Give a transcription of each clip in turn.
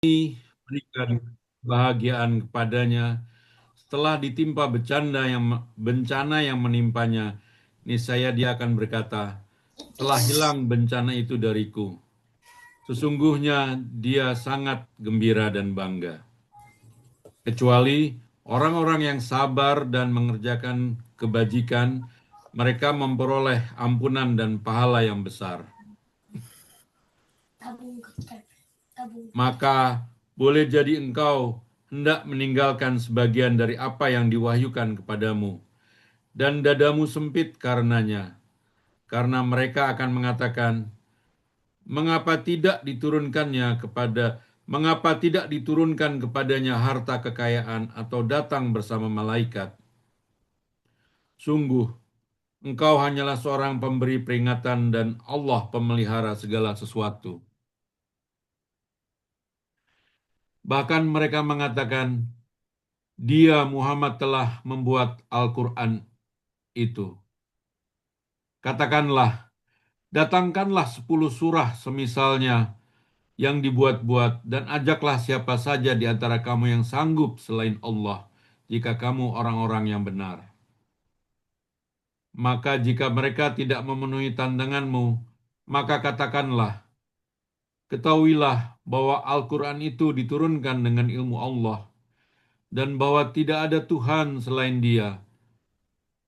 berikan kebahagiaan kepadanya setelah ditimpa bencana yang menimpanya. Niscaya dia akan berkata, telah hilang bencana itu dariku. Sesungguhnya dia sangat gembira dan bangga. Kecuali orang-orang yang sabar dan mengerjakan kebajikan, mereka memperoleh ampunan dan pahala yang besar. Maka boleh jadi engkau hendak meninggalkan sebagian dari apa yang diwahyukan kepadamu, dan dadamu sempit karenanya, karena mereka akan mengatakan, mengapa tidak diturunkan kepadanya harta kekayaan atau datang bersama malaikat? Sungguh, engkau hanyalah seorang pemberi peringatan dan Allah pemelihara segala sesuatu. Bahkan mereka mengatakan, dia Muhammad telah membuat Al-Quran itu. Katakanlah, datangkanlah 10 surah semisalnya yang dibuat-buat dan ajaklah siapa saja di antara kamu yang sanggup selain Allah, jika kamu orang-orang yang benar. Maka jika mereka tidak memenuhi tantanganmu, maka katakanlah, ketahuilah bahwa Al-Quran itu diturunkan dengan ilmu Allah, dan bahwa tidak ada Tuhan selain Dia.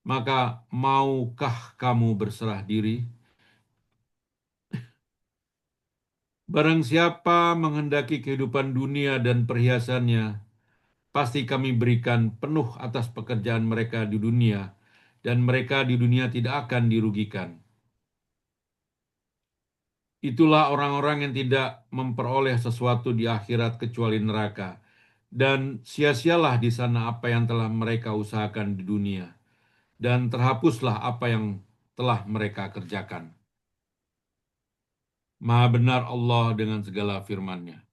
Maka maukah kamu berserah diri? Barang siapa menghendaki kehidupan dunia dan perhiasannya, pasti kami berikan penuh atas pekerjaan mereka di dunia, dan mereka di dunia tidak akan dirugikan. Itulah orang-orang yang tidak memperoleh sesuatu di akhirat kecuali neraka, dan sia-sialah di sana apa yang telah mereka usahakan di dunia, dan terhapuslah apa yang telah mereka kerjakan. Maha benar Allah dengan segala firman-Nya.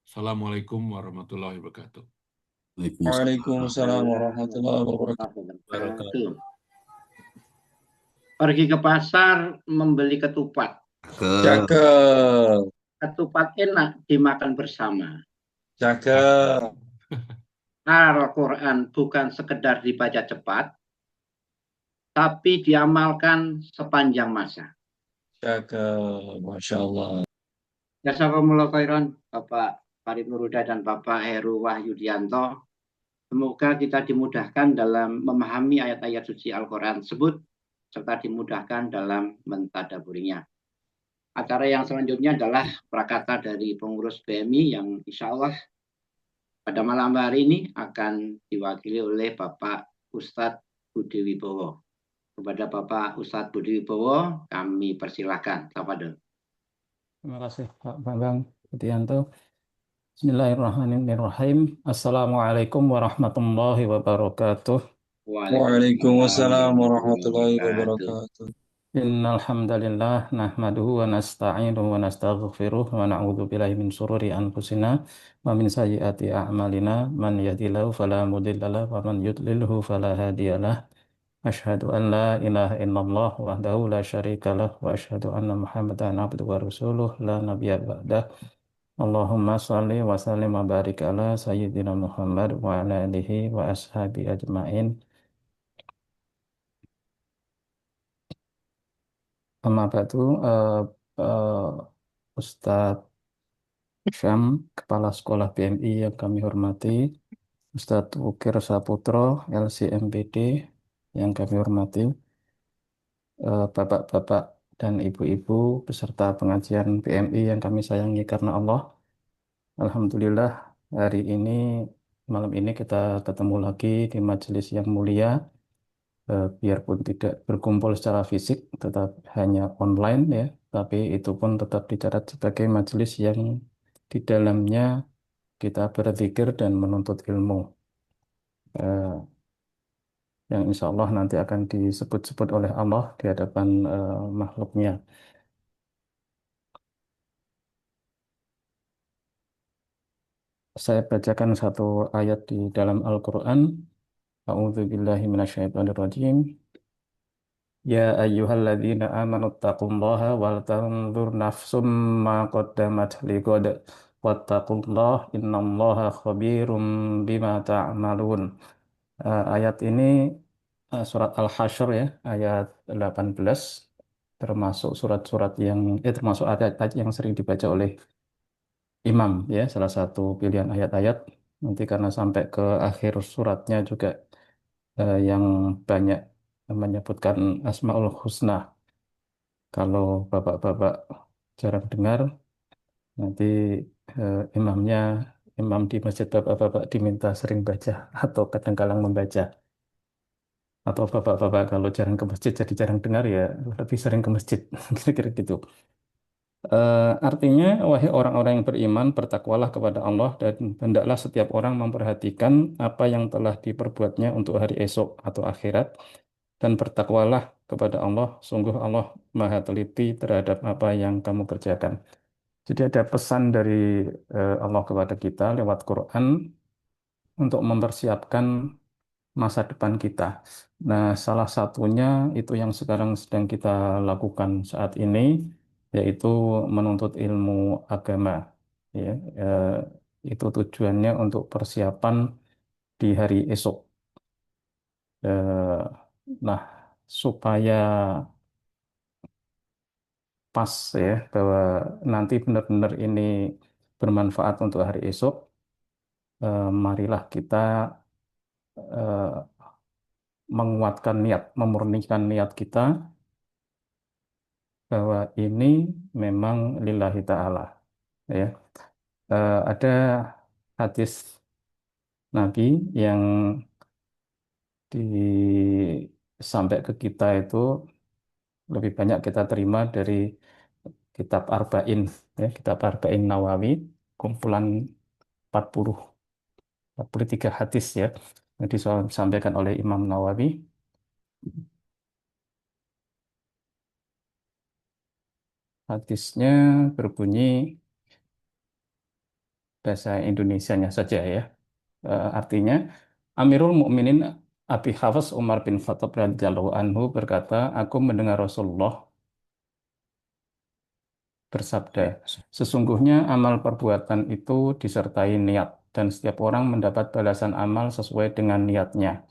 Assalamualaikum warahmatullahi wabarakatuh. Waalaikumsalam warahmatullahi Wabarakatuh. wabarakatuh. Pergi ke pasar membeli ketupat. Cakep, Ketupat enak dimakan bersama. cakep, Al-Quran bukan sekedar dibaca cepat, tapi diamalkan sepanjang masa. cakep, Masya Allah. Jazakumullah khairan, Bapak Farid Nuruda dan Bapak Heru Wahyudianto. Semoga kita dimudahkan dalam memahami ayat-ayat suci Al-Quran tersebut, serta dimudahkan dalam mentadaburinya. Acara yang selanjutnya adalah prakata dari pengurus BMI yang insya Allah pada malam hari ini akan diwakili oleh Bapak Ustadz Budi Wibowo. Kepada Bapak Ustadz Budi Wibowo, kami persilahkan. Tafadhol. Terima kasih Pak Bambang Putianto. Bismillahirrahmanirrahim. Assalamualaikum warahmatullahi wabarakatuh. Waalaikumsalam warahmatullahi wabarakatuh. Innal hamdalillah nahmaduhu wa nasta'inuhu wa nastaghfiruh wa na'udzu billahi min shururi anfusina wa min sayyiati a'malina man yahdihillahu fala mudilla lahu wa man yudlilhu fala hadiyalah. Asyhadu an la ilaha illallah wahdahu la syarika lah wa asyhadu anna Muhammadan abduhu wa rasuluh la nabiyya ba'dah. Allahumma shalli wa sallim wa barik ala sayyidina Muhammad wa ala alihi wa ashabi ajmain. Amma ba'du, Ustadz Syam, Kepala Sekolah BMI yang kami hormati, Ustadz Wukir Saputro, LCMPD yang kami hormati, Bapak-bapak dan ibu-ibu peserta pengajian BMI yang kami sayangi karena Allah. Alhamdulillah hari ini, malam ini kita ketemu lagi di majelis yang mulia, biarpun tidak berkumpul secara fisik, tetap hanya online ya, tapi itu pun tetap dicatat sebagai majelis yang di dalamnya kita berzikir dan menuntut ilmu, yang insya Allah nanti akan disebut-sebut oleh Allah di hadapan makhluknya. Saya bacakan satu ayat di dalam Al-Quran. A'udzu billahi minasyaitonir rajim. Ya ayyuhalladzina amanu taqullaha wal tanzur nafsum ma qaddamat liqad wattaqullah innallaha khabirum bima ta'malun. Ayat ini surat Al-Hasyr ya, ayat 18 termasuk surat-surat yang termasuk ayat-ayat yang sering dibaca oleh imam ya, salah satu pilihan ayat-ayat. Nanti karena sampai ke akhir suratnya juga yang banyak menyebutkan Asmaul Husna. Kalau bapak-bapak jarang dengar, nanti imamnya, imam di masjid bapak-bapak diminta sering baca atau kadang-kadang membaca. Atau bapak-bapak kalau jarang ke masjid jadi jarang dengar ya lebih sering ke masjid. Kira-kira gitu. Artinya, wahai orang-orang yang beriman, bertakwalah kepada Allah dan hendaklah setiap orang memperhatikan apa yang telah diperbuatnya untuk hari esok atau akhirat dan bertakwalah kepada Allah, sungguh Allah Maha Teliti terhadap apa yang kamu kerjakan. Jadi ada pesan dari Allah kepada kita lewat Quran untuk mempersiapkan masa depan kita. Nah, salah satunya itu yang sekarang sedang kita lakukan saat ini, yaitu menuntut ilmu agama. Ya, eh, itu tujuannya untuk persiapan di hari esok. Eh, nah, supaya pas ya bahwa nanti benar-benar ini bermanfaat untuk hari esok, marilah kita eh, menguatkan niat, memurnikan niat kita bahwa ini memang lillahi ta'ala ya. Ada hadis Nabi yang sampai ke kita itu lebih banyak kita terima dari kitab Arba'in ya, kitab Arba'in Nawawi, kumpulan 40 43 hadis ya yang disampaikan oleh Imam Nawawi. Hadisnya berbunyi bahasa Indonesianya saja ya. Artinya Amirul Mukminin Abi Hafs Umar bin Khattab radhiyallahu anhu berkata, aku mendengar Rasulullah bersabda, sesungguhnya amal perbuatan itu disertai niat dan setiap orang mendapat balasan amal sesuai dengan niatnya.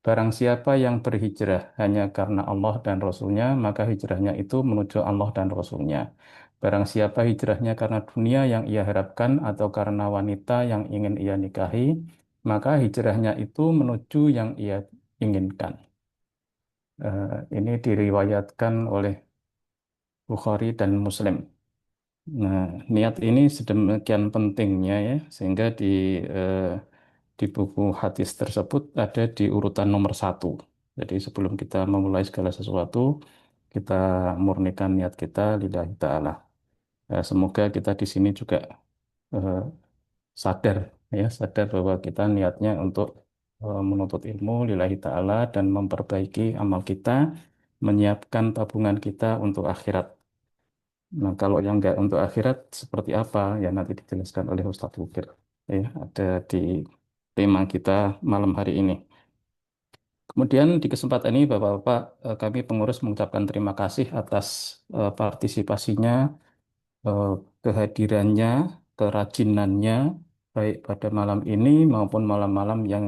Barang siapa yang berhijrah hanya karena Allah dan Rasulnya, maka hijrahnya itu menuju Allah dan Rasulnya. Barang siapa hijrahnya karena dunia yang ia harapkan atau karena wanita yang ingin ia nikahi, maka hijrahnya itu menuju yang ia inginkan. Ini diriwayatkan oleh Bukhari dan Muslim. Nah, niat ini sedemikian pentingnya ya, sehingga eh, di buku hadis tersebut ada di urutan nomor 1. Jadi sebelum kita memulai segala sesuatu, kita murnikan niat kita lillahi ta'ala. Semoga kita di sini juga eh, sadar ya, sadar bahwa kita niatnya untuk menuntut ilmu lillahi ta'ala dan memperbaiki amal kita, menyiapkan tabungan kita untuk akhirat. Nah, kalau yang enggak untuk akhirat seperti apa ya nanti dijelaskan oleh Ustadz Lukir. Ya, ada di tema kita malam hari ini. Kemudian di kesempatan ini Bapak-Bapak, kami pengurus mengucapkan terima kasih atas partisipasinya, eh, kehadirannya, kerajinannya, baik pada malam ini maupun malam-malam yang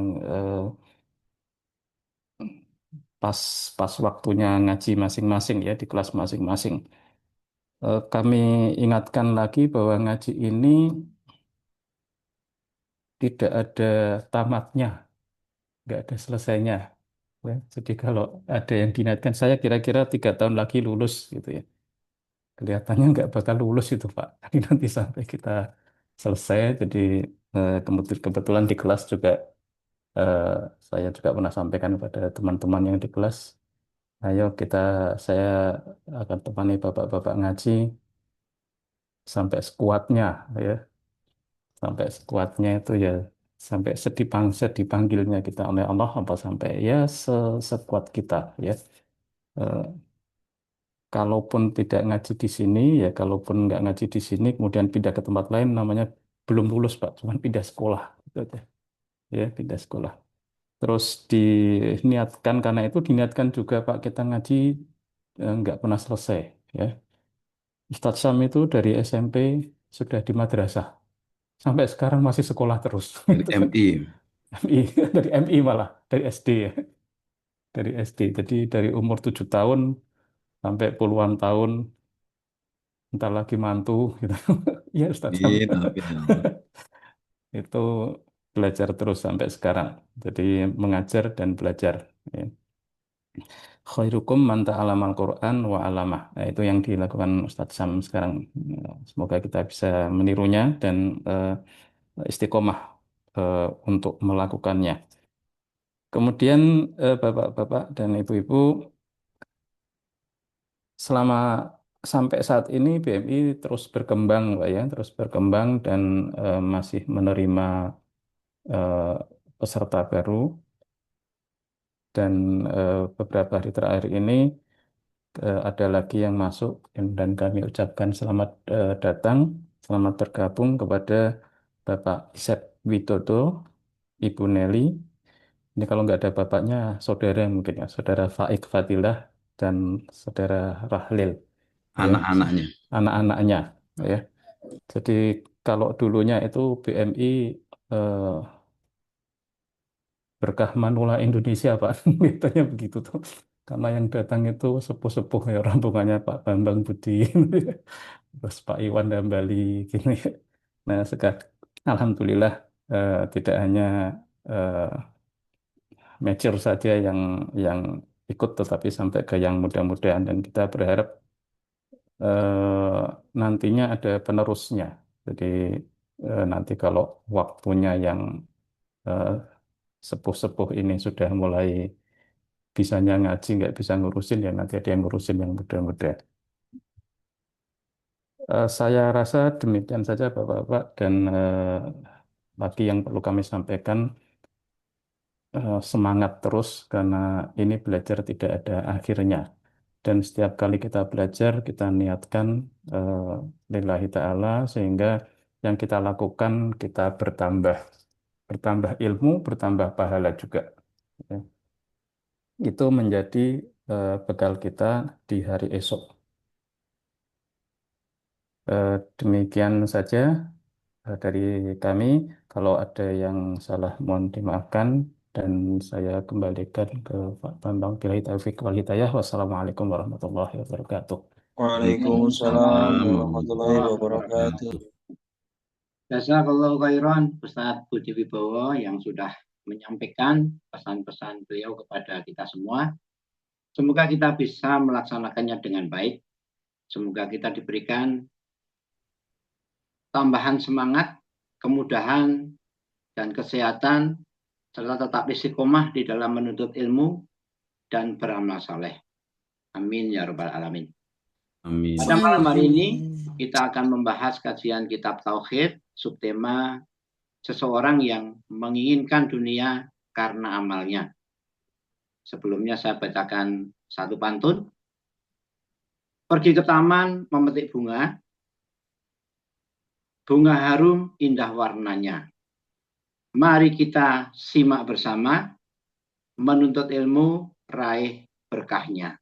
pas pas waktunya ngaji masing-masing ya di kelas masing-masing. Kami ingatkan lagi bahwa ngaji ini tidak ada tamatnya, nggak ada selesainya. Ya, jadi kalau ada yang diniatkan saya kira-kira 3 tahun lagi lulus gitu ya. Kelihatannya nggak bakal lulus itu Pak. Nanti sampai kita selesai. Jadi kebetulan di kelas juga eh, saya juga pernah sampaikan kepada teman-teman yang di kelas. Ayo saya akan temani bapak-bapak ngaji sampai sekuatnya ya. Sampai sekuatnya itu ya sampai sedipanggilnya kita oleh Allah apa sampai ya sekuat kita ya. Eh, Kalaupun tidak ngaji di sini ya kalaupun nggak ngaji di sini kemudian pindah ke tempat lain namanya belum lulus Pak, cuman pindah sekolah gitu aja. Ya pindah sekolah. Terus diniatkan, karena itu diniatkan juga Pak, kita ngaji nggak pernah selesai ya. Ustadz Sam itu dari SMP sudah di madrasah, sampai sekarang masih sekolah terus. Dari Itu MI. MI, dari MI malah, dari SD ya, dari SD. Jadi dari umur 7 tahun sampai puluhan tahun, entar lagi mantu gitu. Ya Ustadz Sam. Amin, amin ya Allah. Itu belajar terus sampai sekarang. Jadi mengajar dan belajar. Ya. Khairukum man ta'alamal Quran wa alamah. Nah, itu yang dilakukan Ustadz Sam sekarang. Semoga kita bisa menirunya dan istiqomah untuk melakukannya. Kemudian Bapak-bapak dan Ibu-ibu, selama sampai saat ini BMI terus berkembang, Pak ya, terus berkembang dan masih menerima eh, peserta baru, dan beberapa hari terakhir ini ada lagi yang masuk, dan kami ucapkan selamat datang, selamat bergabung kepada Bapak Isep Widodo, Ibu Nelly. Ini kalau nggak ada bapaknya, saudara mungkin ya, saudara Faik Fadilah dan saudara Rahlil, ya, Anak-anaknya. anak-anaknya, ya. Jadi kalau dulunya itu BMI eh, berkah manula Indonesia, Pak, katanya begitu tuh. Karena yang datang itu sepuh-sepuh ya, rombongannya Pak Bambang Budi, terus Pak Iwan Dambali, gini. Nah, sekarang Alhamdulillah tidak hanya eh, mature saja yang ikut, tetapi sampai ke yang muda-mudahan, dan kita berharap nantinya ada penerusnya. Jadi nanti kalau waktunya yang eh, sepuh-sepuh ini sudah mulai bisanya ngaji, nggak bisa ngurusin, ya nanti ada yang ngurusin yang muda-muda. Saya rasa demikian saja Bapak-Bapak, dan lagi yang perlu kami sampaikan, semangat terus karena ini belajar tidak ada akhirnya. Dan setiap kali kita belajar, kita niatkan lillahi ta'ala, sehingga yang kita lakukan kita bertambah ilmu, bertambah pahala juga. Ya. Itu menjadi bekal kita di hari esok. Demikian saja dari kami. Kalau ada yang salah, mohon dimaafkan. Dan saya kembalikan ke Pak Bambang. Billahi taufiq wal hidayah. Wassalamualaikum warahmatullahi wabarakatuh. Waalaikumsalam Waalaikumsalam warahmatullahi warahmatullahi wabarakatuh. wabarakatuh. Jazakallahu khairan Ustadz Budi Wibowo yang sudah menyampaikan pesan-pesan beliau kepada kita semua. Semoga kita bisa melaksanakannya dengan baik. Semoga kita diberikan tambahan semangat, kemudahan, dan kesehatan, serta tetap istiqomah di dalam menuntut ilmu dan beramal saleh. Amin ya rabbal alamin. Amin. Pada malam hari ini kita akan membahas kajian kitab Tauhid, subtema seseorang yang menginginkan dunia karena amalnya. Sebelumnya saya bacakan satu pantun. Pergi ke taman memetik bunga, bunga harum indah warnanya. Mari kita simak bersama, menuntut ilmu, raih berkahnya.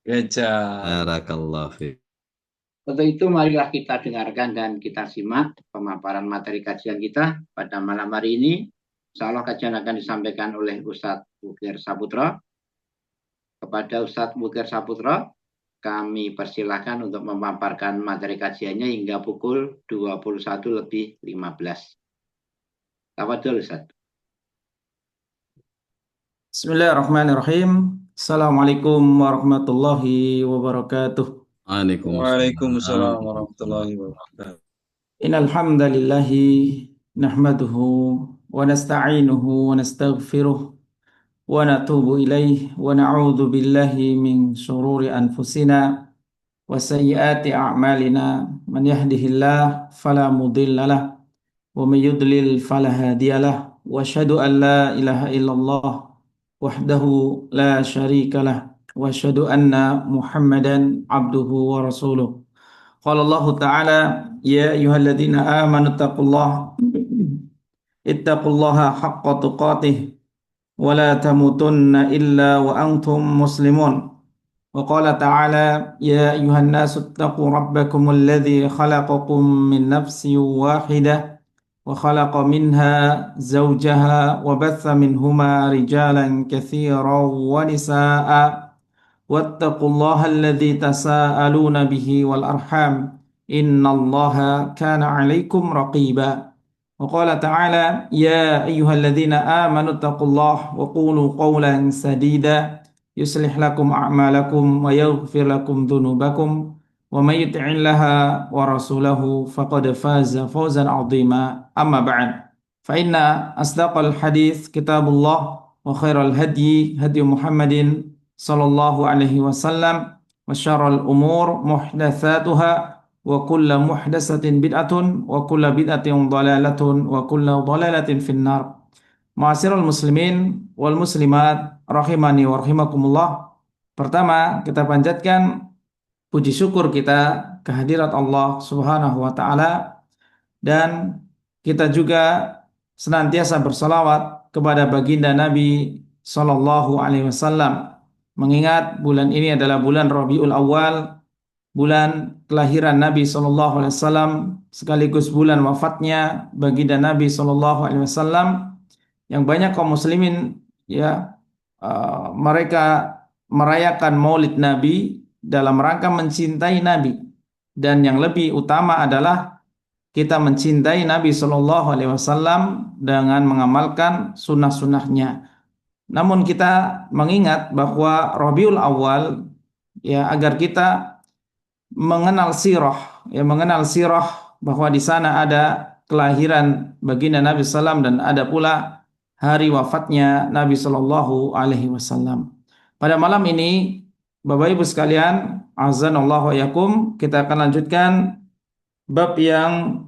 Gajah. Barakallah fiik. Untuk itu marilah kita dengarkan dan kita simak pemaparan materi kajian kita pada malam hari ini. Insya Allah kajian akan disampaikan oleh Ustadz Wukir Saputra. Kepada Ustadz Wukir Saputra, kami persilahkan untuk memaparkan materi kajiannya hingga pukul 21:15. Tafadhol Ustadz. Bismillahirrahmanirrahim. Assalamualaikum warahmatullahi wabarakatuh. Waalaikumsalam warahmatullahi wabarakatuh. Innal hamdalillahi nahmaduhu wa nasta'inuhu wa nastaghfiruh wa natubu ilaihi wa na'udzu billahi min shururi anfusina wa sayyiati a'malina. Man yahdihillah fala mudilla lah wa may yudlil fala hadiyalah. Wa asyhadu an la ilaha illallah wahdahu la syarika lah wa asyhadu anna Muhammadan abduhu wa rasuluh. Qala Allah Ta'ala ya ayyuhalladzina amanu ittaqullaha haqqa tuqatih ولا تموتن إلا وأنتم مسلمون. وقال تعالى: يا أيها الناس اتقوا ربكم الذي خلقكم من نفس واحدة وخلق منها زوجها وبث منهما رجالا كثيرا ونساء واتقوا الله الذي تساءلون به والأرحام إن الله كان عليكم رقيبا. وقال تعالى: يا أيها الذين آمنوا اتقوا الله وقولوا قولا سديدا يصلح لكم أعمالكم ويغفر لكم ذنوبكم ومن يطع الله ورسوله فقد فاز فوزا عظيما. أما بعد، فإن أصدق الحديث كتاب الله وخير الهدي هدي محمد صلى الله عليه وسلم وشر الأمور محدثاتها وكل محدثة بدعة وكل بدعة ضلالة وكل ضلالة في النار. Ma'asyiral muslimin wal muslimat rahimani wa rahimakumullah. Pertama, kita panjatkan puji syukur kita kehadirat Allah Subhanahu wa taala, dan kita juga senantiasa bersalawat kepada baginda Nabi sallallahu alaihi wasallam. Mengingat bulan ini adalah bulan Rabiul Awal, bulan kelahiran Nabi sallallahu alaihi wasallam sekaligus bulan wafatnya baginda Nabi sallallahu alaihi wasallam, yang banyak kaum muslimin mereka merayakan Maulid Nabi dalam rangka mencintai Nabi, dan yang lebih utama adalah kita mencintai Nabi Shallallahu Alaihi Wasallam dengan mengamalkan sunnah-sunnahnya. Namun kita mengingat bahwa Rabiul Awal, agar kita mengenal sirah bahwa di sana ada kelahiran baginda Nabi Sallam dan ada pula hari wafatnya Nabi Shallallahu Alaihi Wasallam. Pada malam ini, Bapak Ibu sekalian, azanallahu wa yakum, kita akan lanjutkan bab yang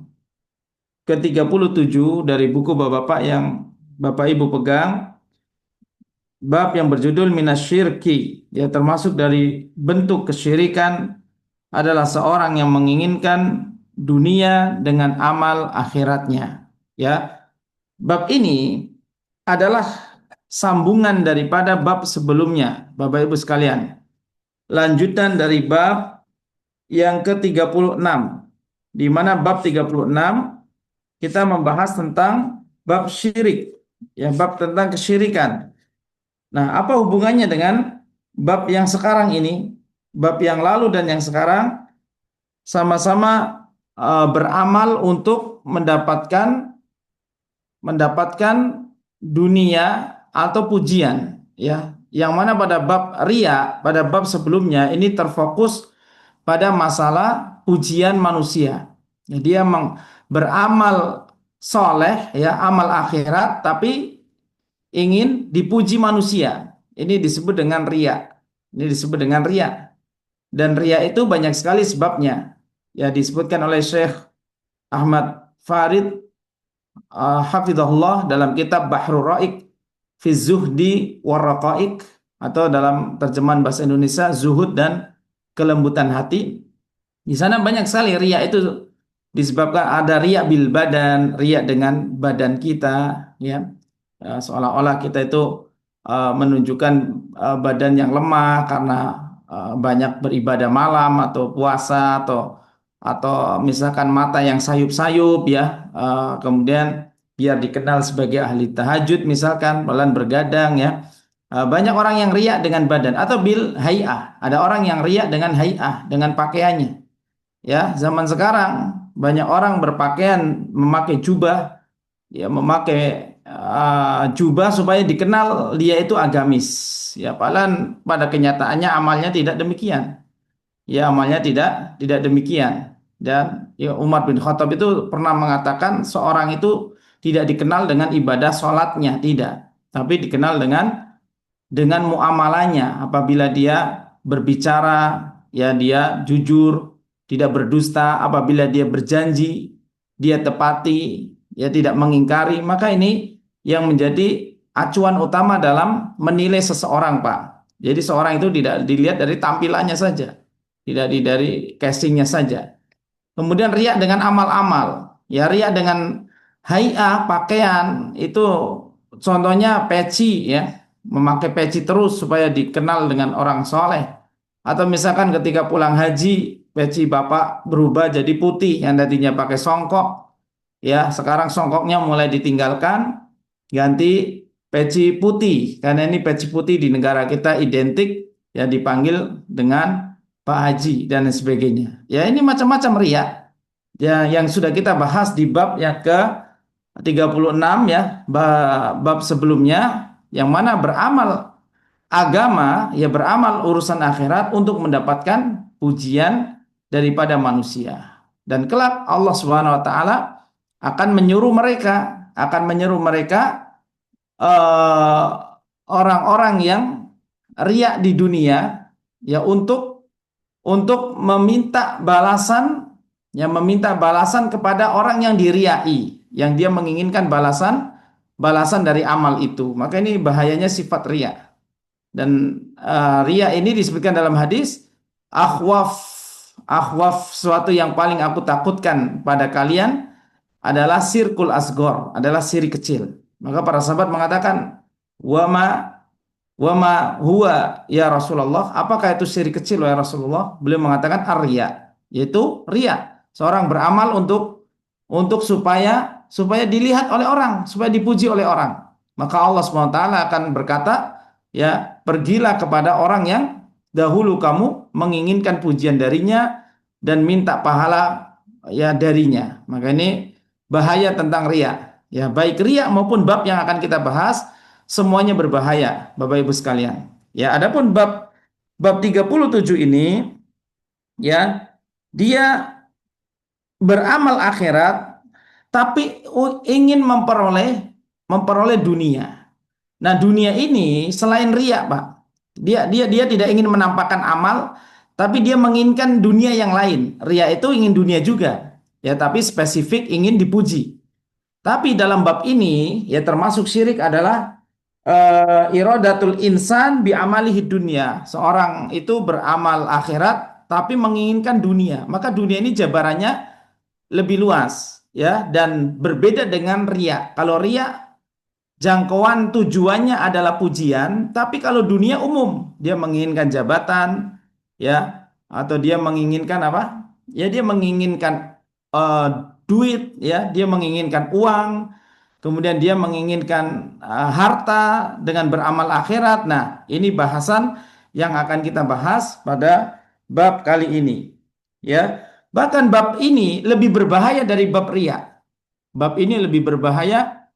ke-37 dari buku Bapak-Bapak yang Bapak Ibu pegang, bab yang berjudul minasyirki, termasuk dari bentuk kesyirikan adalah seorang yang menginginkan dunia dengan amal akhiratnya. Bab ini adalah sambungan daripada bab sebelumnya, Bapak Ibu sekalian. Lanjutan dari bab yang ke-36, di mana bab 36 kita membahas tentang bab syirik, bab tentang kesyirikan. Nah, apa hubungannya dengan bab yang sekarang ini? Bab yang lalu dan yang sekarang sama-sama beramal untuk mendapatkan dunia atau pujian, yang mana pada bab riya, pada bab sebelumnya ini terfokus pada masalah pujian manusia. Dia beramal soleh, amal akhirat, tapi ingin dipuji manusia. Ini disebut dengan riya. Dan riya itu banyak sekali sebabnya. Disebutkan oleh Syekh Ahmad Farid hafizahullah dalam kitab Bahrul Ra'iq fi Zuhdi war Raqaiq, atau dalam terjemahan bahasa Indonesia Zuhud dan Kelembutan Hati. Di sana banyak sekali riya itu disebabkan ada riya bil badan, riya dengan badan kita, seolah-olah kita itu menunjukkan badan yang lemah karena banyak beribadah malam atau puasa, atau misalkan mata yang sayup-sayup, kemudian biar dikenal sebagai ahli tahajud misalkan, pelan bergadang, banyak orang yang riya dengan badan, atau bil hay'ah, ada orang yang riya dengan hay'ah, dengan pakaiannya. Zaman sekarang banyak orang berpakaian memakai jubah, memakai jubah supaya dikenal dia itu agamis, padahal pada kenyataannya amalnya tidak demikian. Amalnya tidak demikian. Dan Umar bin Khattab itu pernah mengatakan seorang itu tidak dikenal dengan ibadah sholatnya, tidak, tapi dikenal dengan muamalahnya. Apabila dia berbicara, dia jujur, tidak berdusta. Apabila dia berjanji, dia tepati, tidak mengingkari. Maka ini yang menjadi acuan utama dalam menilai seseorang, Pak. Jadi seorang itu tidak dilihat dari tampilannya saja, tidak dari casingnya saja. Kemudian riya dengan amal-amal, riya dengan hay'ah, pakaian, itu contohnya peci ya, memakai peci terus supaya dikenal dengan orang soleh. Atau misalkan ketika pulang haji, peci bapak berubah jadi putih yang tadinya pakai songkok. Ya, sekarang songkoknya mulai ditinggalkan, ganti peci putih. Karena ini peci putih di negara kita identik ya dipanggil dengan Pak Haji dan lain sebagainya. Ya, ini macam-macam riya. Ya, yang sudah kita bahas di bab yang ke-36 ya, bab sebelumnya yang mana beramal agama ya beramal urusan akhirat untuk mendapatkan pujian daripada manusia. Dan kelak Allah Subhanahu wa taala akan menyuruh mereka eh, orang-orang yang riya di dunia ya untuk meminta balasan kepada orang yang diriai, yang dia menginginkan balasan dari amal itu. Maka ini bahayanya sifat riya. Dan riya ini disebutkan dalam hadis, akhwaf suatu yang paling aku takutkan pada kalian adalah sirkul asgor, adalah syirik kecil. Maka para sahabat mengatakan, wama huwa ya Rasulullah, apakah itu syirik kecil ya Rasulullah? Beliau mengatakan ar-riya, yaitu riya. Seorang beramal untuk supaya dilihat oleh orang, supaya dipuji oleh orang. Maka Allah SWT akan berkata, ya, pergilah kepada orang yang dahulu kamu menginginkan pujian darinya dan minta pahala ya darinya. Maka ini bahaya tentang riya. Ya, baik riya maupun bab yang akan kita bahas semuanya berbahaya, Bapak Ibu sekalian. Ya, adapun bab 37 ini ya, dia beramal akhirat tapi ingin memperoleh dunia. Nah, dunia ini selain riya, Pak. Dia tidak ingin menampakkan amal, tapi dia menginginkan dunia yang lain. Riya itu ingin dunia juga. Ya, tapi spesifik ingin dipuji. Tapi dalam bab ini ya termasuk syirik adalah iradatul insan bi amalihi dunia. Seorang itu beramal akhirat tapi menginginkan dunia. Maka dunia ini jabarannya lebih luas ya dan berbeda dengan riya. Kalau riya jangkauan tujuannya adalah pujian, tapi kalau dunia umum, dia menginginkan jabatan, ya, atau dia menginginkan apa? Ya, dia menginginkan duit, ya, dia menginginkan uang, kemudian dia menginginkan harta dengan beramal akhirat. Nah, ini bahasan yang akan kita bahas pada bab kali ini, ya. Bahkan bab ini lebih berbahaya dari bab riya. Bab ini lebih berbahaya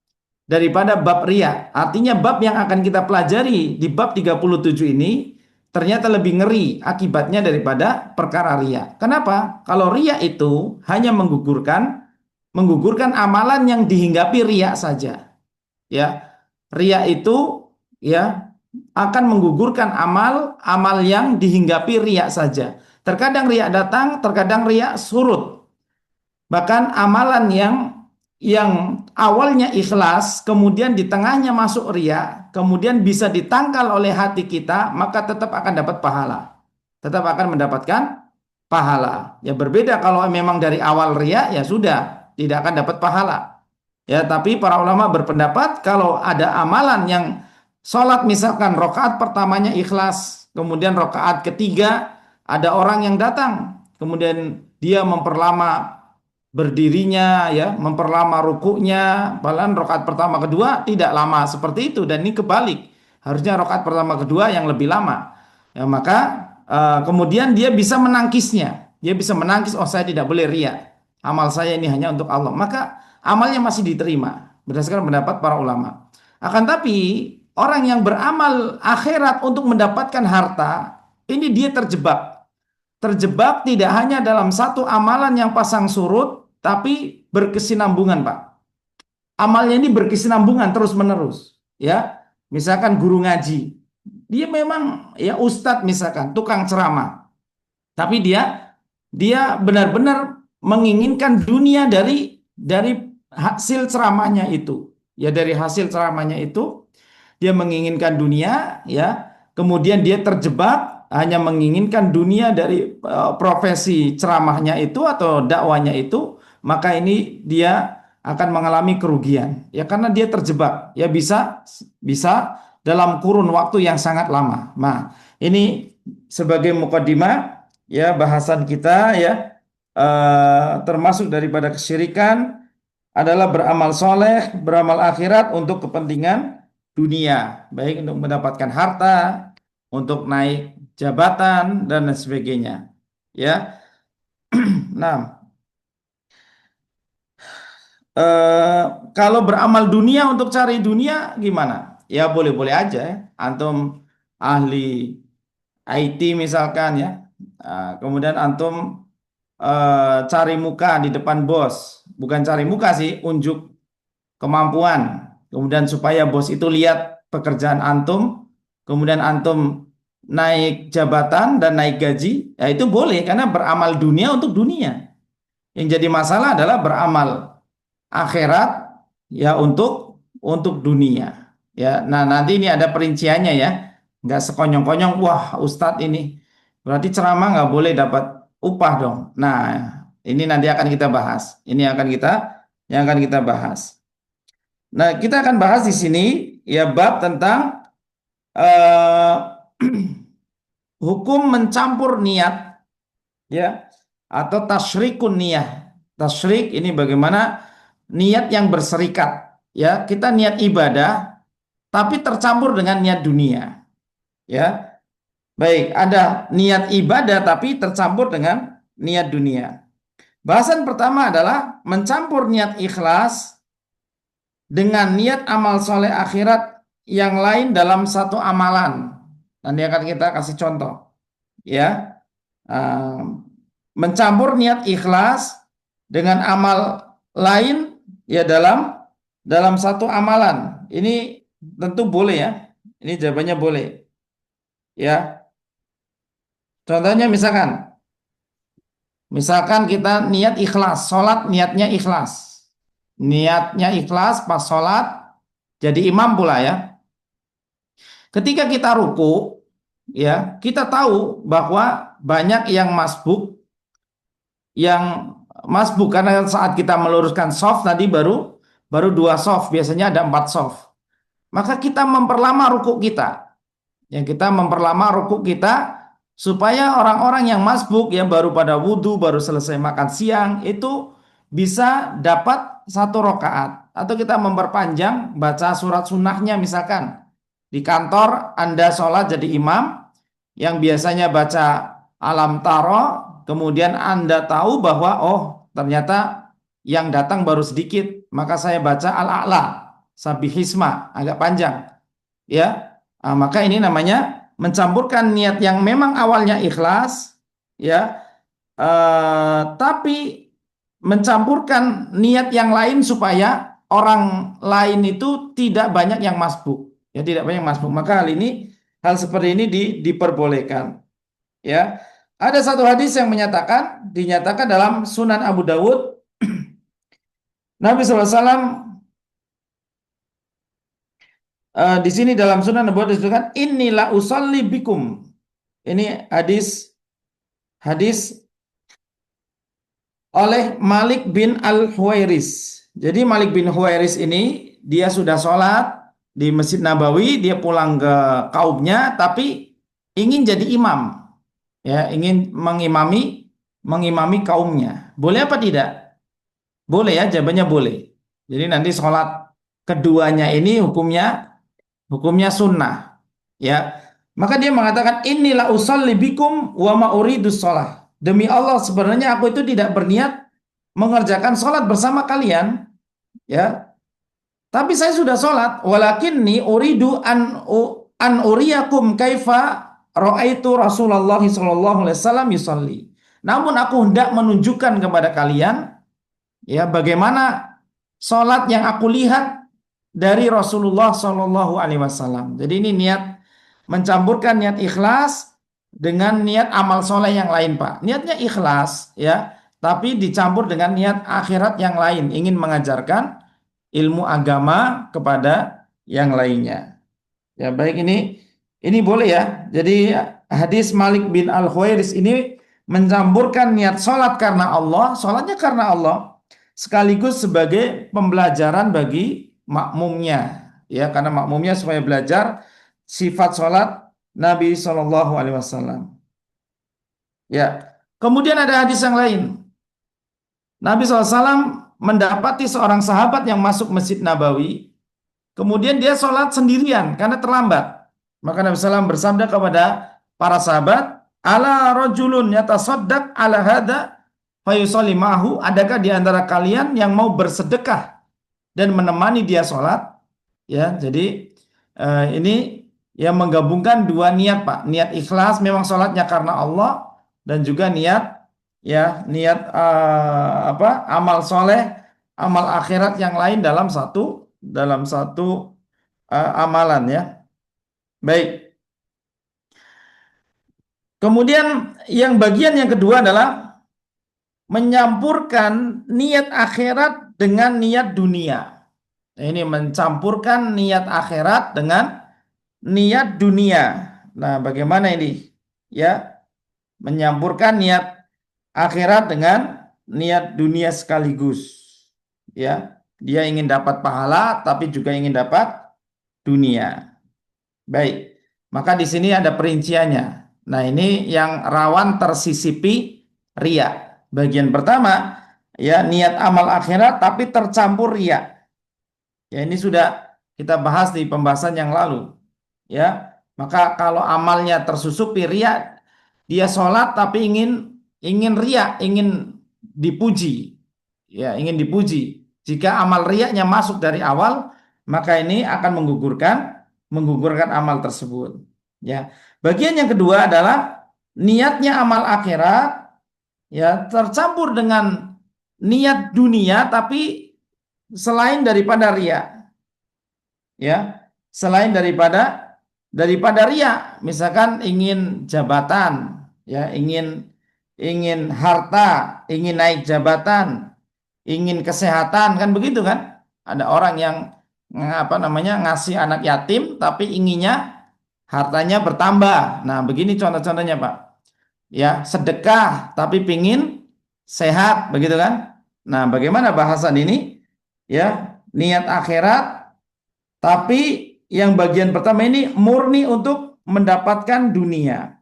daripada bab riya. Artinya bab yang akan kita pelajari di bab 37 ini ternyata lebih ngeri akibatnya daripada perkara riya. Kenapa? Kalau riya itu hanya menggugurkan amalan yang dihinggapi riya saja. Ya. Riya itu ya akan menggugurkan amal yang dihinggapi riya saja. Terkadang riya datang, terkadang riya surut. Bahkan amalan yang awalnya ikhlas, kemudian di tengahnya masuk riya, kemudian bisa ditangkal oleh hati kita, maka tetap akan dapat pahala. Tetap akan mendapatkan pahala. Ya berbeda kalau memang dari awal riya, ya sudah, tidak akan dapat pahala. Ya, tapi para ulama berpendapat kalau ada amalan yang sholat misalkan rakaat pertamanya ikhlas, kemudian rakaat ketiga ada orang yang datang, kemudian dia memperlama berdirinya, ya, memperlama rukuknya, bahkan rakaat pertama kedua tidak lama seperti itu, dan ini kebalik, harusnya rakaat pertama kedua yang lebih lama. Ya, maka kemudian dia bisa menangkisnya, oh saya tidak boleh riya, amal saya ini hanya untuk Allah, maka amalnya masih diterima berdasarkan pendapat para ulama. Akan tapi orang yang beramal akhirat untuk mendapatkan harta, ini dia terjebak tidak hanya dalam satu amalan yang pasang surut, tapi berkesinambungan, Pak. Amalnya ini berkesinambungan terus-menerus. Ya, misalkan guru ngaji, dia memang ya ustadz misalkan, tukang ceramah, tapi dia benar-benar menginginkan dunia dari hasil ceramahnya itu. Ya, dari hasil ceramahnya itu dia menginginkan dunia, ya. Kemudian dia terjebak hanya menginginkan dunia dari profesi ceramahnya itu atau dakwanya itu, maka ini dia akan mengalami kerugian. Ya karena dia terjebak. Ya bisa dalam kurun waktu yang sangat lama. Nah, ini sebagai mukadimah ya bahasan kita ya, termasuk daripada kesyirikan adalah beramal soleh, beramal akhirat untuk kepentingan dunia, baik untuk mendapatkan harta, untuk naik jabatan dan lain sebagainya. Ya, nah, kalau beramal dunia untuk cari dunia gimana? Ya boleh-boleh aja ya. Antum ahli IT misalkan ya, kemudian antum cari muka di depan bos, bukan cari muka sih, unjuk kemampuan, kemudian supaya bos itu lihat pekerjaan antum, kemudian antum naik jabatan dan naik gaji, ya itu boleh karena beramal dunia untuk dunia. Yang jadi masalah adalah beramal akhirat ya untuk dunia. Ya, nah nanti ini ada perinciannya ya, nggak sekonyong-konyong. Wah, Ustadz ini berarti ceramah nggak boleh dapat upah dong. Nah, ini nanti akan kita bahas. Ini yang akan kita bahas. Nah, kita akan bahas di sini ya bab tentang hukum mencampur niat ya atau tasyrikun niyah. Tasyrik ini bagaimana niat yang berserikat ya. Kita niat ibadah tapi tercampur dengan niat dunia. Ya. Baik, ada niat ibadah tapi tercampur dengan niat dunia. Bahasan pertama adalah mencampur niat ikhlas dengan niat amal soleh akhirat yang lain dalam satu amalan. Nanti akan kita kasih contoh. Ya, mencampur niat ikhlas dengan amal lain ya dalam satu amalan. Ini tentu boleh ya. Ini jawabannya boleh. Ya. Contohnya misalkan kita niat ikhlas, sholat niatnya ikhlas. Niatnya ikhlas pas sholat jadi imam pula ya. Ketika kita ruku ya, kita tahu bahwa banyak yang masbuk karena saat kita meluruskan shaf tadi baru 2 shaf, biasanya ada 4 shaf. Maka kita memperlama ruku kita. Ya, kita memperlama ruku kita supaya orang-orang yang masbuk yang baru pada wudhu, baru selesai makan siang itu bisa dapat 1 rakaat. Atau kita memperpanjang baca surat sunnahnya misalkan. Di kantor Anda sholat jadi imam yang biasanya baca alam taro, kemudian Anda tahu bahwa oh ternyata yang datang baru sedikit, maka saya baca al-a'la, sabihisma, agak panjang. Ya, maka ini namanya mencampurkan niat yang memang awalnya ikhlas, ya, tapi mencampurkan niat yang lain supaya orang lain itu tidak banyak yang masbuk, ya tidak banyak masbuk. Maka hal seperti ini diperbolehkan. Ya, ada satu hadis yang dinyatakan dalam Sunan Abu Dawud, Nabi SAW di sini dalam Sunan Abu Dawud disebutkan inilah usolli bikum. Ini hadis oleh Malik bin Al-Huwairis. Jadi Malik bin Huwairis ini dia sudah sholat di Masjid Nabawi, dia pulang ke kaumnya tapi ingin jadi imam. Ya, ingin mengimami kaumnya. Boleh apa tidak? Boleh ya, jawabannya boleh. Jadi nanti sholat keduanya ini hukumnya sunnah, ya. Maka dia mengatakan inilah usolli bikum wa ma uridus sholah. Demi Allah sebenarnya aku itu tidak berniat mengerjakan sholat bersama kalian, ya. Tapi saya sudah sholat. Walakinni uridu an uriyakum kaifa ra'aitu Rasulullah sallallahu alaihi wasallam yusalli. Namun aku hendak menunjukkan kepada kalian ya bagaimana sholat yang aku lihat dari Rasulullah sallallahu alaihi wasallam. Jadi ini niat mencampurkan niat ikhlas dengan niat amal soleh yang lain, Pak. Niatnya ikhlas ya, tapi dicampur dengan niat akhirat yang lain, ingin mengajarkan ilmu agama kepada yang lainnya. Ya, baik, ini boleh ya. Jadi hadis Malik bin Al-Huwairis ini mencampurkan niat sholat karena Allah, sholatnya karena Allah, sekaligus sebagai pembelajaran bagi makmumnya, ya, karena makmumnya supaya belajar sifat sholat Nabi Shallallahu Alaihi Wasallam. Ya, kemudian ada hadis yang lain. Nabi SAW mendapati seorang sahabat yang masuk Masjid Nabawi, kemudian dia sholat sendirian karena terlambat. Maka Nabi SAW bersabda kepada para sahabat, ala rajulun yatasaddaq ala hadha fayusalli ma'hu, adakah di antara kalian yang mau bersedekah dan menemani dia sholat? Ya, jadi ini yang menggabungkan dua niat, Pak. Niat ikhlas memang sholatnya karena Allah, dan juga niat, ya, niat amal soleh, amal akhirat yang lain dalam satu amalan, ya. Baik. Kemudian yang bagian yang kedua adalah menyampurkan niat akhirat dengan niat dunia. Ini mencampurkan niat akhirat dengan niat dunia. Nah, bagaimana ini? Ya, menyampurkan niat akhirat dengan niat dunia sekaligus. Ya, dia ingin dapat pahala tapi juga ingin dapat dunia. Baik. Maka di sini ada perinciannya. Nah, ini yang rawan tersisipi riya. Bagian pertama, ya, niat amal akhirat tapi tercampur riya. Ya, ini sudah kita bahas di pembahasan yang lalu. Ya, maka kalau amalnya tersusupi riya, dia sholat tapi ingin riya, ingin dipuji. Ya, ingin dipuji. Jika amal riyanya masuk dari awal, maka ini akan menggugurkan amal tersebut. Ya. Bagian yang kedua adalah niatnya amal akhirat, ya, tercampur dengan niat dunia tapi selain daripada riya. Ya, selain daripada riya, misalkan ingin jabatan, ya, ingin harta, ingin naik jabatan, ingin kesehatan, kan begitu kan? Ada orang yang ngasih anak yatim tapi inginnya hartanya bertambah. Nah, begini contoh-contohnya, Pak. Ya, sedekah tapi pingin sehat, begitu kan? Nah, bagaimana bahasan ini? Ya, niat akhirat tapi yang bagian pertama ini murni untuk mendapatkan dunia.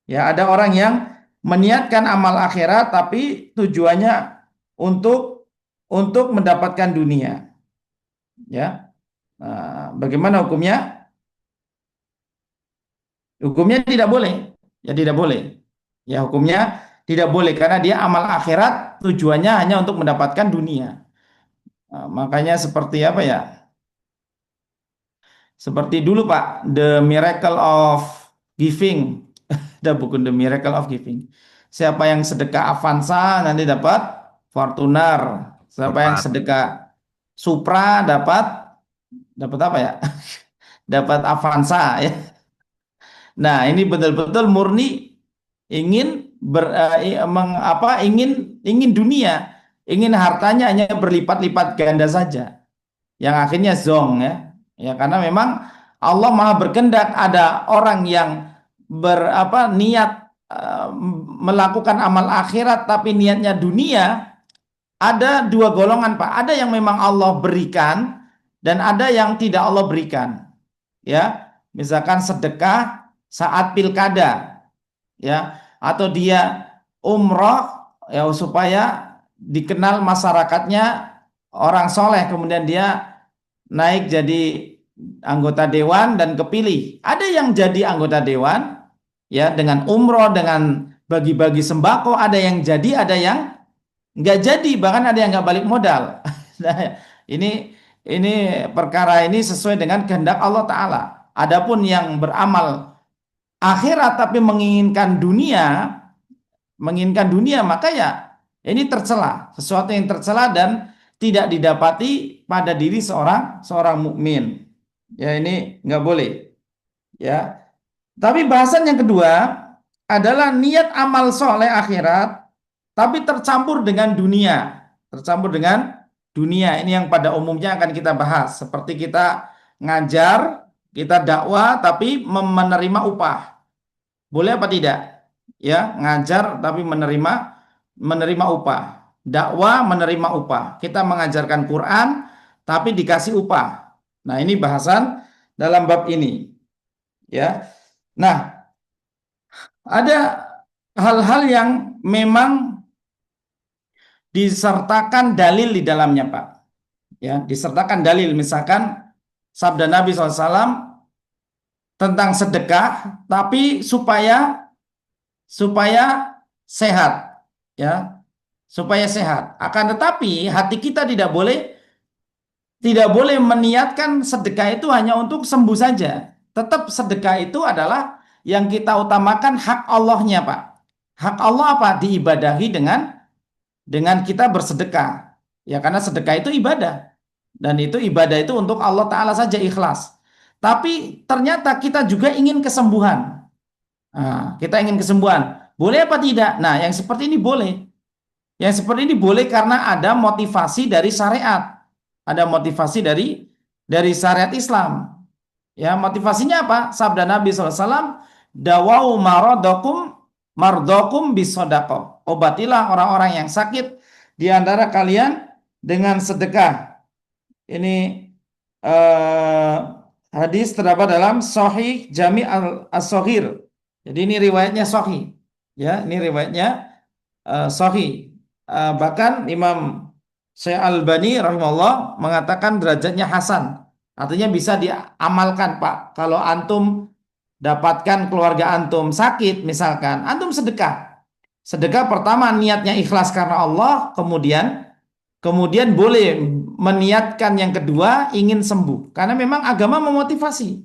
Ya, ada orang yang meniatkan amal akhirat tapi tujuannya untuk mendapatkan dunia. Ya. Nah, bagaimana hukumnya? Hukumnya tidak boleh. Ya, tidak boleh. Ya, hukumnya tidak boleh karena dia amal akhirat tujuannya hanya untuk mendapatkan dunia. Nah, makanya seperti apa ya? Seperti dulu, Pak, The Miracle of Giving. Ada buku The Miracle of Giving. Siapa yang sedekah Avanza nanti dapat Fortuner. Siapa yang sedekah Supra dapat apa ya? Dapat Avanza, ya. Nah, ini betul-betul murni ingin ingin dunia, ingin hartanya hanya berlipat-lipat ganda saja. Yang akhirnya zong, ya. Ya, karena memang Allah Maha berkehendak ada orang yang niat melakukan amal akhirat tapi niatnya dunia. Ada dua golongan, Pak. Ada yang memang Allah berikan dan ada yang tidak Allah berikan. Ya, misalkan sedekah saat pilkada, ya, atau dia umroh, ya, supaya dikenal masyarakatnya orang soleh, kemudian dia naik jadi anggota dewan dan kepilih. Ada yang jadi anggota dewan, ya, dengan umroh, dengan bagi-bagi sembako. Ada yang jadi, ada yang nggak jadi, bahkan ada yang nggak balik modal. Nah, ini perkara ini sesuai dengan kehendak Allah Ta'ala. Adapun yang beramal akhirat tapi menginginkan dunia, maka ya ini tercela, sesuatu yang tercela dan tidak didapati pada diri seorang mukmin. Ya, ini nggak boleh. Ya. Tapi bahasan yang kedua adalah niat amal soleh akhirat tapi tercampur dengan dunia. Ini yang pada umumnya akan kita bahas. Seperti kita ngajar, kita dakwah tapi menerima upah. Boleh apa tidak? Ya, ngajar tapi menerima upah. dakwah menerima upah. Kita mengajarkan Quran tapi dikasih upah. Nah, ini bahasan dalam bab ini. Ya. Nah, ada hal-hal yang memang disertakan dalil di dalamnya, Pak. Ya, disertakan dalil, misalkan sabda Nabi SAW tentang sedekah, tapi supaya sehat, ya, supaya sehat. Akan tetapi hati kita tidak boleh meniatkan sedekah itu hanya untuk sembuh saja. Tetap sedekah itu adalah yang kita utamakan hak Allahnya, Pak. Hak Allah apa? Diibadahi dengan kita bersedekah. Ya, karena sedekah itu ibadah. Dan itu ibadah itu untuk Allah Ta'ala saja, ikhlas. Tapi ternyata kita juga ingin kesembuhan. Nah, kita ingin kesembuhan. Boleh apa tidak? Nah, yang seperti ini boleh. Yang seperti ini boleh karena ada motivasi dari syariat. Ada motivasi dari syariat Islam. Ya, motivasinya apa? Sabda Nabi SAW, dawau mardokum bisodaqah. Obatilah orang-orang yang sakit di antara kalian dengan sedekah. Ini hadis terdapat dalam Sahih Jami' As-Saghir. Jadi ini riwayatnya sahih. Ya, ini riwayatnya sahih. Bahkan Imam Syekh Al-Albani rahimahullah mengatakan derajatnya hasan. Artinya bisa diamalkan, Pak. Kalau antum dapatkan keluarga antum sakit, misalkan, antum sedekah. Sedekah pertama niatnya ikhlas karena Allah, kemudian boleh meniatkan yang kedua ingin sembuh. Karena memang agama memotivasi.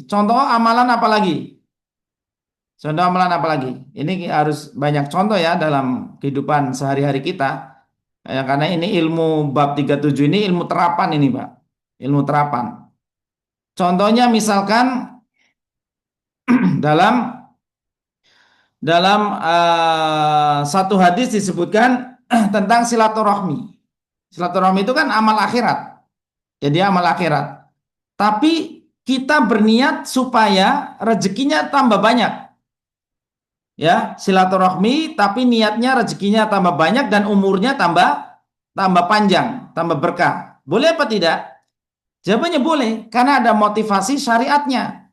Contoh amalan apa lagi? Ini harus banyak contoh ya dalam kehidupan sehari-hari kita. Ya, karena ini ilmu bab 37 ini ilmu terapan ini, Pak. Ilmu terapan. Contohnya misalkan dalam satu hadis disebutkan tentang silaturahmi. Silaturahmi itu kan amal akhirat. Jadi amal akhirat. Tapi kita berniat supaya rezekinya tambah banyak. Ya, silaturahmi tapi niatnya rezekinya tambah banyak dan umurnya tambah panjang, tambah berkah. Boleh apa tidak? Jawabannya boleh, karena ada motivasi syariatnya.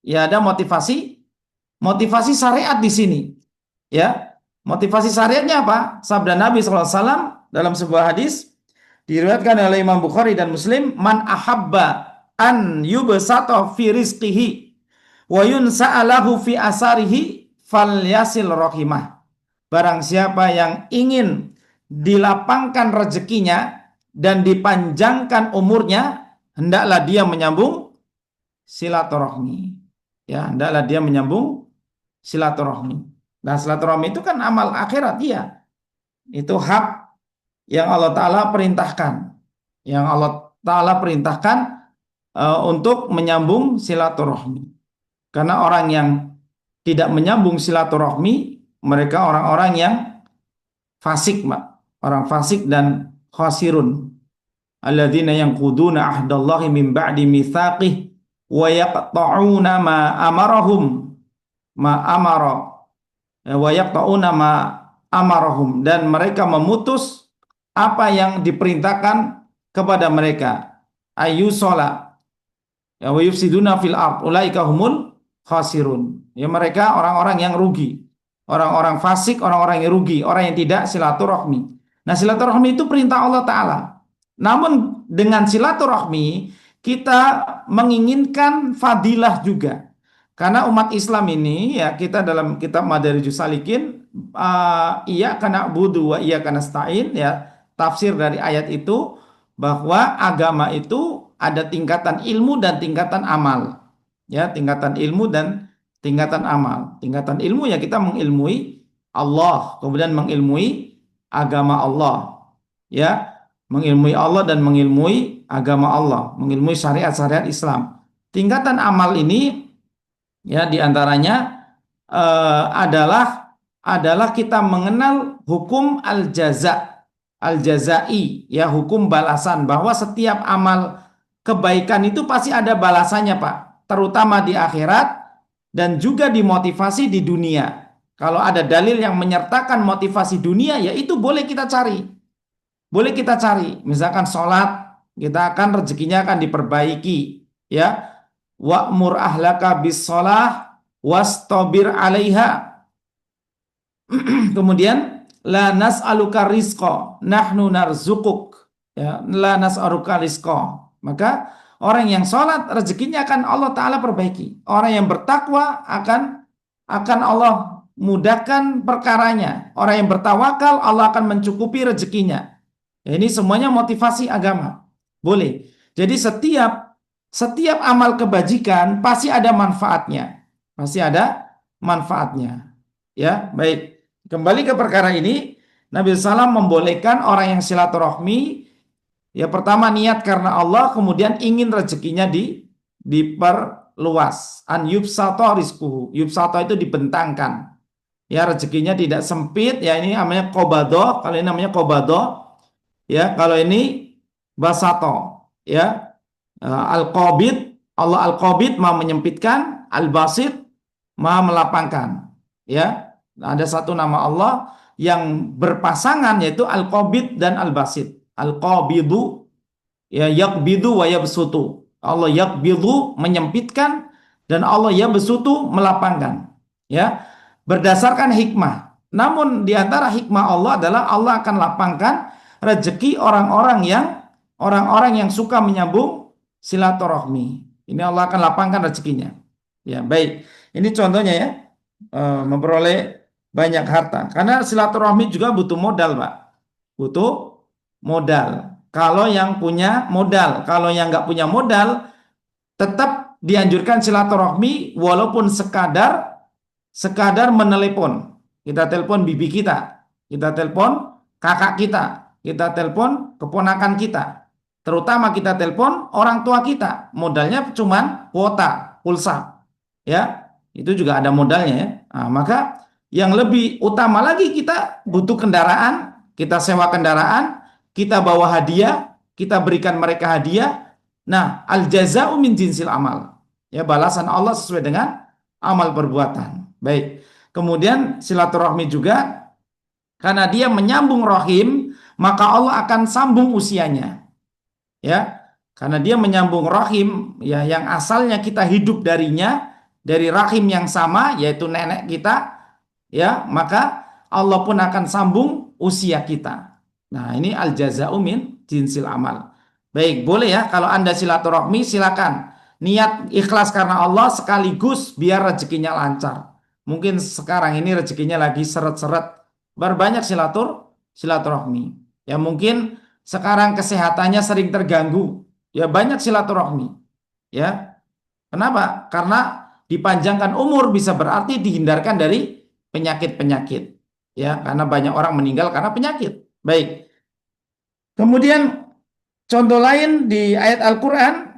Ya, ada motivasi syariat di sini. Ya, motivasi syariatnya apa? Sabda Nabi SAW dalam sebuah hadis diriwayatkan oleh Imam Bukhari dan Muslim, man ahabba an yubsata fi rizqihi wa yunsa'alahu fi asarihi falyasil rahimah. Barang siapa yang ingin dilapangkan rezekinya dan dipanjangkan umurnya, hendaklah dia menyambung silaturahmi. Ya, hendaklah dia menyambung silaturahmi. Nah, silaturahmi itu kan amal akhirat dia. Itu hak yang Allah Ta'ala perintahkan. Yang Allah Ta'ala perintahkan untuk menyambung silaturahmi. Karena orang yang tidak menyambung silaturahmi, mereka orang-orang yang fasik, Pak. Orang fasik dan khasirun. Alladzina yanquduna ahdallahi min ba'di mitsaqih wa yaqta'una ma amarahum, dan mereka memutus apa yang diperintahkan kepada mereka. Ayyusola wa yufsiduna fil ard ulaika humul khasirun. Ya, mereka orang-orang yang rugi. Orang-orang fasik, orang-orang yang rugi, orang yang tidak silaturahmi. Nah, silaturahmi itu perintah Allah Ta'ala. Namun dengan silaturahmi kita menginginkan fadilah juga. Karena umat Islam ini, ya, kita dalam kitab Madarijus Salikin, iyyaka na'budu wa iyyaka nasta'in, ya, tafsir dari ayat itu bahwa agama itu ada tingkatan ilmu dan tingkatan amal. Ya, tingkatan ilmu dan tingkatan amal. Tingkatan ilmu ya kita mengilmui Allah, kemudian mengilmui agama Allah. Ya, mengilmui Allah dan mengilmui agama Allah, mengilmui syariat-syariat Islam. Tingkatan amal ini ya diantaranya adalah kita mengenal hukum al-jazai, ya, hukum balasan, bahwa setiap amal kebaikan itu pasti ada balasannya, Pak, terutama di akhirat dan juga dimotivasi di dunia. Kalau ada dalil yang menyertakan motivasi dunia, ya itu boleh kita cari. Boleh kita cari. Misalkan sholat, kita akan rezekinya akan diperbaiki. Ya, wa'mur ahlaka bis sholah wastabir 'alaiha. Kemudian la nas'aluka rizqa, nahnu narzuquk. Ya, la nas'aluka rizqa. Maka orang yang sholat rezekinya akan Allah Ta'ala perbaiki. Orang yang bertakwa akan Allah mudahkan perkaranya. Orang yang bertawakal Allah akan mencukupi rezekinya. Ya, ini semuanya motivasi agama. Boleh. Jadi setiap amal kebajikan pasti ada manfaatnya. Pasti ada manfaatnya. Ya, baik. Kembali ke perkara ini, Nabi SAW membolehkan orang yang silaturahmi, ya pertama niat karena Allah, kemudian ingin rezekinya diperluas. An yubsata rizquhu. Yubsata itu dibentangkan. Ya, rezekinya tidak sempit, ya ini namanya qobadoh, kalau ini namanya qobadoh. Ya, kalau ini basato. Ya, al-qabid, Allah al-qabid maha menyempitkan, al-basit maha melapangkan. Ya, ada satu nama Allah yang berpasangan yaitu al-qabid dan al-basit. Al-qabidu ya yaqbidu wa yabsutu. Allah yaqbidu menyempitkan dan Allah yabsutu melapangkan. Ya, berdasarkan hikmah. Namun di antara hikmah Allah adalah Allah akan lapangkan rezeki orang-orang yang suka menyambung silaturahmi. Ini Allah akan lapangkan rezekinya. Ya, baik. Ini contohnya ya, memperoleh banyak harta. Karena silaturahmi juga butuh modal, Pak. Butuh modal. Kalau yang punya modal, kalau yang nggak punya modal, tetap dianjurkan silaturahmi walaupun sekadar menelepon. Kita telepon bibi kita telepon kakak kita telepon keponakan kita. Terutama kita telepon orang tua kita. Modalnya cuman kuota, pulsa. Ya, itu juga ada modalnya ya. Nah, maka yang lebih utama lagi kita butuh kendaraan, kita sewa kendaraan, kita bawa hadiah, kita berikan mereka hadiah. Nah, al-jaza'u min jinsil amal. Ya, balasan Allah sesuai dengan amal perbuatan. Baik. Kemudian silaturahmi juga karena dia menyambung rahim, maka Allah akan sambung usianya. Ya, karena dia menyambung rahim ya yang asalnya kita hidup darinya, dari rahim yang sama yaitu nenek kita. Ya, maka Allah pun akan sambung usia kita. Nah, ini al-jaza'u min jinsil amal. Baik, boleh ya kalau Anda silaturahmi silakan. Niat ikhlas karena Allah sekaligus biar rezekinya lancar. Mungkin sekarang ini rezekinya lagi seret-seret. Berbanyak silaturahmi. Ya mungkin sekarang kesehatannya sering terganggu. Ya banyak silaturahmi. Ya. Kenapa? Karena dipanjangkan umur bisa berarti dihindarkan dari penyakit-penyakit. Ya, karena banyak orang meninggal karena penyakit. Baik. Kemudian contoh lain di ayat Al-Qur'an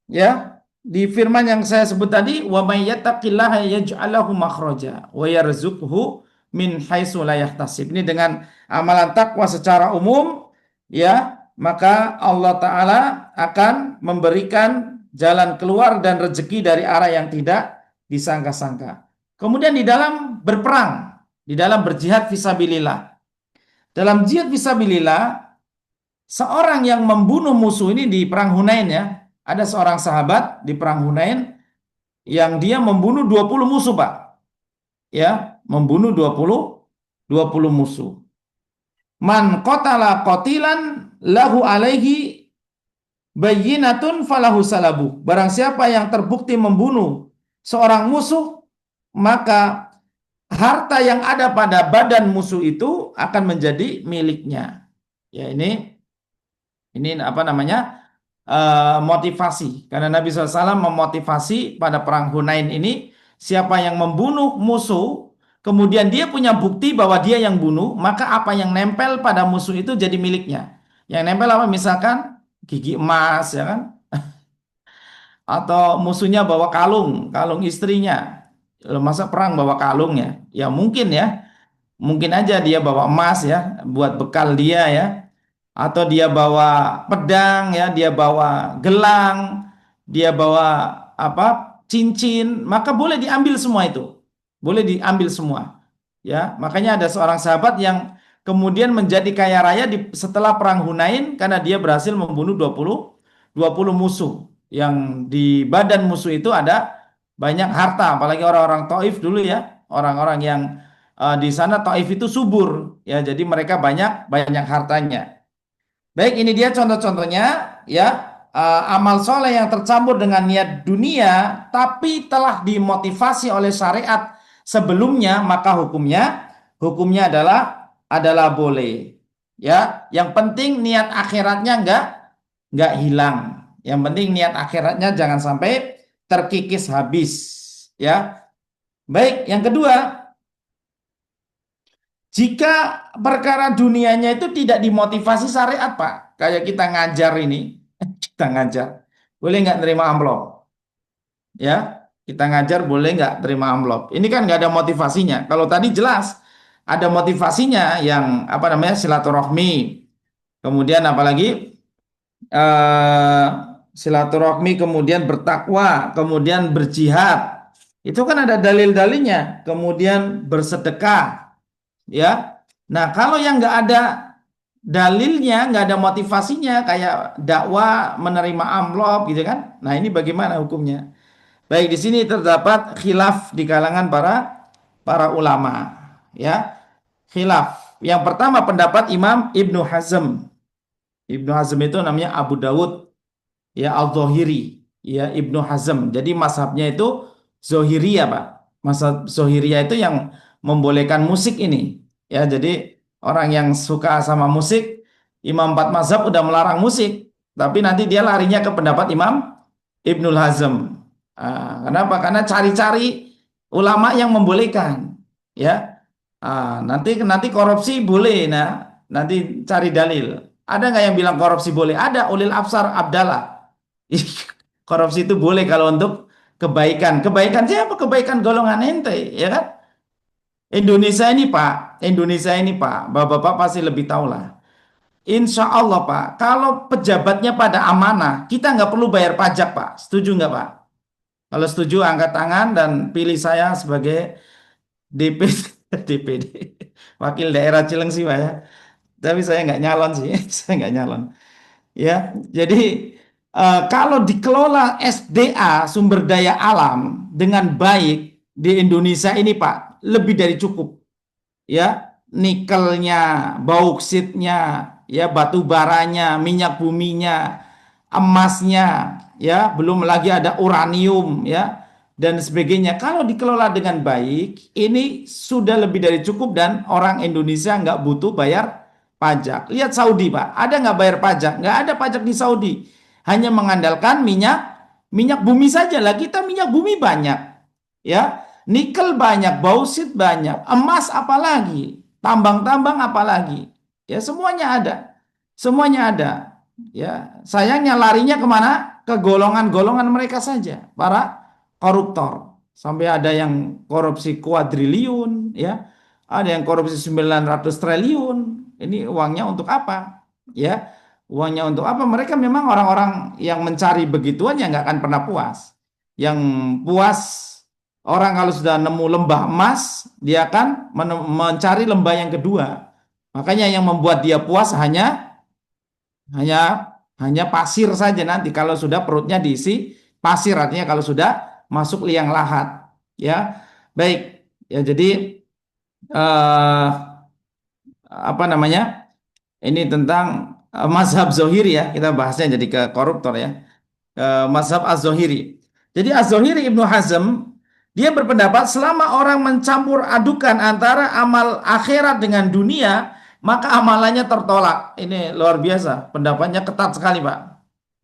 ya, di firman yang saya sebut tadi, wa may yattaqillaha yaj'al lahu makhraja wa yarzuqhu min haitsu la yahtasib. Ini dengan amalan takwa secara umum ya, maka Allah Ta'ala akan memberikan jalan keluar dan rezeki dari arah yang tidak disangka-sangka. Kemudian di dalam berperang, di dalam berjihad fisabilillah. Dalam jihad fisabilillah, seorang yang membunuh musuh ini di perang Hunain ya, ada seorang sahabat di perang Hunain yang dia membunuh 20 musuh, Pak. Ya, membunuh 20 musuh. Man qatala qatilan lahu alaihi bayyinatun falahu salabu. Barang siapa yang terbukti membunuh seorang musuh, maka harta yang ada pada badan musuh itu akan menjadi miliknya. Ya, ini apa namanya? Motivasi. Karena Nabi SAW memotivasi pada perang Hunain ini, siapa yang membunuh musuh, kemudian dia punya bukti bahwa dia yang bunuh, maka apa yang nempel pada musuh itu jadi miliknya. Yang nempel apa? Misalkan gigi emas, ya kan? Atau musuhnya bawa kalung istrinya. Masa perang bawa kalung ya? Ya mungkin ya. Mungkin aja dia bawa emas ya, buat bekal dia ya. Atau dia bawa pedang ya, dia bawa gelang, dia bawa cincin, maka boleh diambil semua itu. Boleh diambil semua. Ya, makanya ada seorang sahabat yang kemudian menjadi kaya raya setelah perang Hunain karena dia berhasil membunuh 20 musuh. Yang di badan musuh itu ada banyak harta, apalagi orang-orang Taif dulu ya, orang-orang yang di sana Taif itu subur ya, jadi mereka banyak banyak hartanya. Baik, ini dia contoh-contohnya ya, amal soleh yang tercampur dengan niat dunia tapi telah dimotivasi oleh syariat sebelumnya, maka hukumnya adalah boleh. Ya, yang penting niat akhiratnya nggak hilang. Yang penting niat akhiratnya jangan sampai terkikis habis. Ya, baik. Yang kedua, jika perkara dunianya itu tidak dimotivasi syariat, Pak, kayak kita ngajar ini, kita ngajar, boleh nggak terima amplop? Ya, kita ngajar boleh nggak terima amplop? Ini kan nggak ada motivasinya. Kalau tadi jelas ada motivasinya yang apa namanya silaturahmi, kemudian apalagi eh, silaturahmi, kemudian bertakwa, kemudian berjihad. Itu kan ada dalil-dalilnya. Kemudian bersedekah, ya. Nah, kalau yang nggak ada dalilnya, nggak ada motivasinya, kayak dakwah menerima amplop gitu kan. Nah, ini bagaimana hukumnya? Baik, di sini terdapat khilaf di kalangan para ulama, ya. Khilaf. Yang pertama pendapat Imam Ibnu Hazm. Ibnu Hazm itu namanya Abu Dawud ya Al-Zohiri ya, Ibnu Hazm. Jadi mazhabnya itu Zohiriyah, Pak. Mazhab Zohiriyah itu yang membolehkan musik ini. Ya, jadi orang yang suka sama musik, Imam empat mazhab udah melarang musik, tapi nanti dia larinya ke pendapat Imam Ibnul Hazm. Kenapa? Karena cari-cari ulama yang membolehkan. Ya, nanti korupsi boleh. Nah, nanti cari dalil. Ada nggak yang bilang korupsi boleh? Ada. Ulil Absar Abdallah. Korupsi itu boleh kalau untuk kebaikan. Kebaikan siapa? Kebaikan golongan ente, ya kan? Indonesia ini Pak, Bapak-bapak pasti lebih tahu lah. Insya Allah Pak, kalau pejabatnya pada amanah, kita nggak perlu bayar pajak Pak. Setuju nggak Pak? Kalau setuju angkat tangan dan pilih saya sebagai DPD, DPD, Wakil Daerah Cilengsi Pak ya. Tapi saya nggak nyalon sih, saya nggak nyalon. Ya, jadi kalau dikelola SDA sumber daya alam dengan baik di Indonesia ini Pak, lebih dari cukup. Ya, nikelnya, bauksit,nya, ya batu baranya, minyak buminya, emasnya, ya belum lagi ada uranium, ya dan sebagainya. Kalau dikelola dengan baik, ini sudah lebih dari cukup dan orang Indonesia nggak butuh bayar pajak. Lihat Saudi, Pak. Ada nggak bayar pajak? Nggak ada pajak di Saudi. Hanya mengandalkan minyak bumi saja lah. Kita minyak bumi banyak. Ya, nikel banyak, bauksit banyak, emas apalagi, tambang-tambang apalagi. Ya, semuanya ada. Semuanya ada. Ya, sayangnya larinya kemana? Ke golongan-golongan mereka saja, para koruptor. Sampai ada yang korupsi kuadriliun, ya. Ada yang korupsi 900 triliun. Ini uangnya untuk apa? Ya, uangnya untuk apa? Mereka memang orang-orang yang mencari begituan yang nggak akan pernah puas. Yang puas orang kalau sudah nemu lembah emas, dia akan mencari lembah yang kedua. Makanya yang membuat dia puas hanya pasir saja nanti kalau sudah perutnya diisi pasir, artinya kalau sudah masuk liang lahat. Ya, baik. Ya, jadi apa namanya? Ini tentang mazhab Zohiri ya. Kita bahasnya jadi ke koruptor ya. Mazhab Az-Zohiri. Jadi Az-Zohiri Ibnu Hazm dia berpendapat selama orang mencampur adukan antara amal akhirat dengan dunia, maka amalannya tertolak. Ini luar biasa. Pendapatnya ketat sekali, Pak.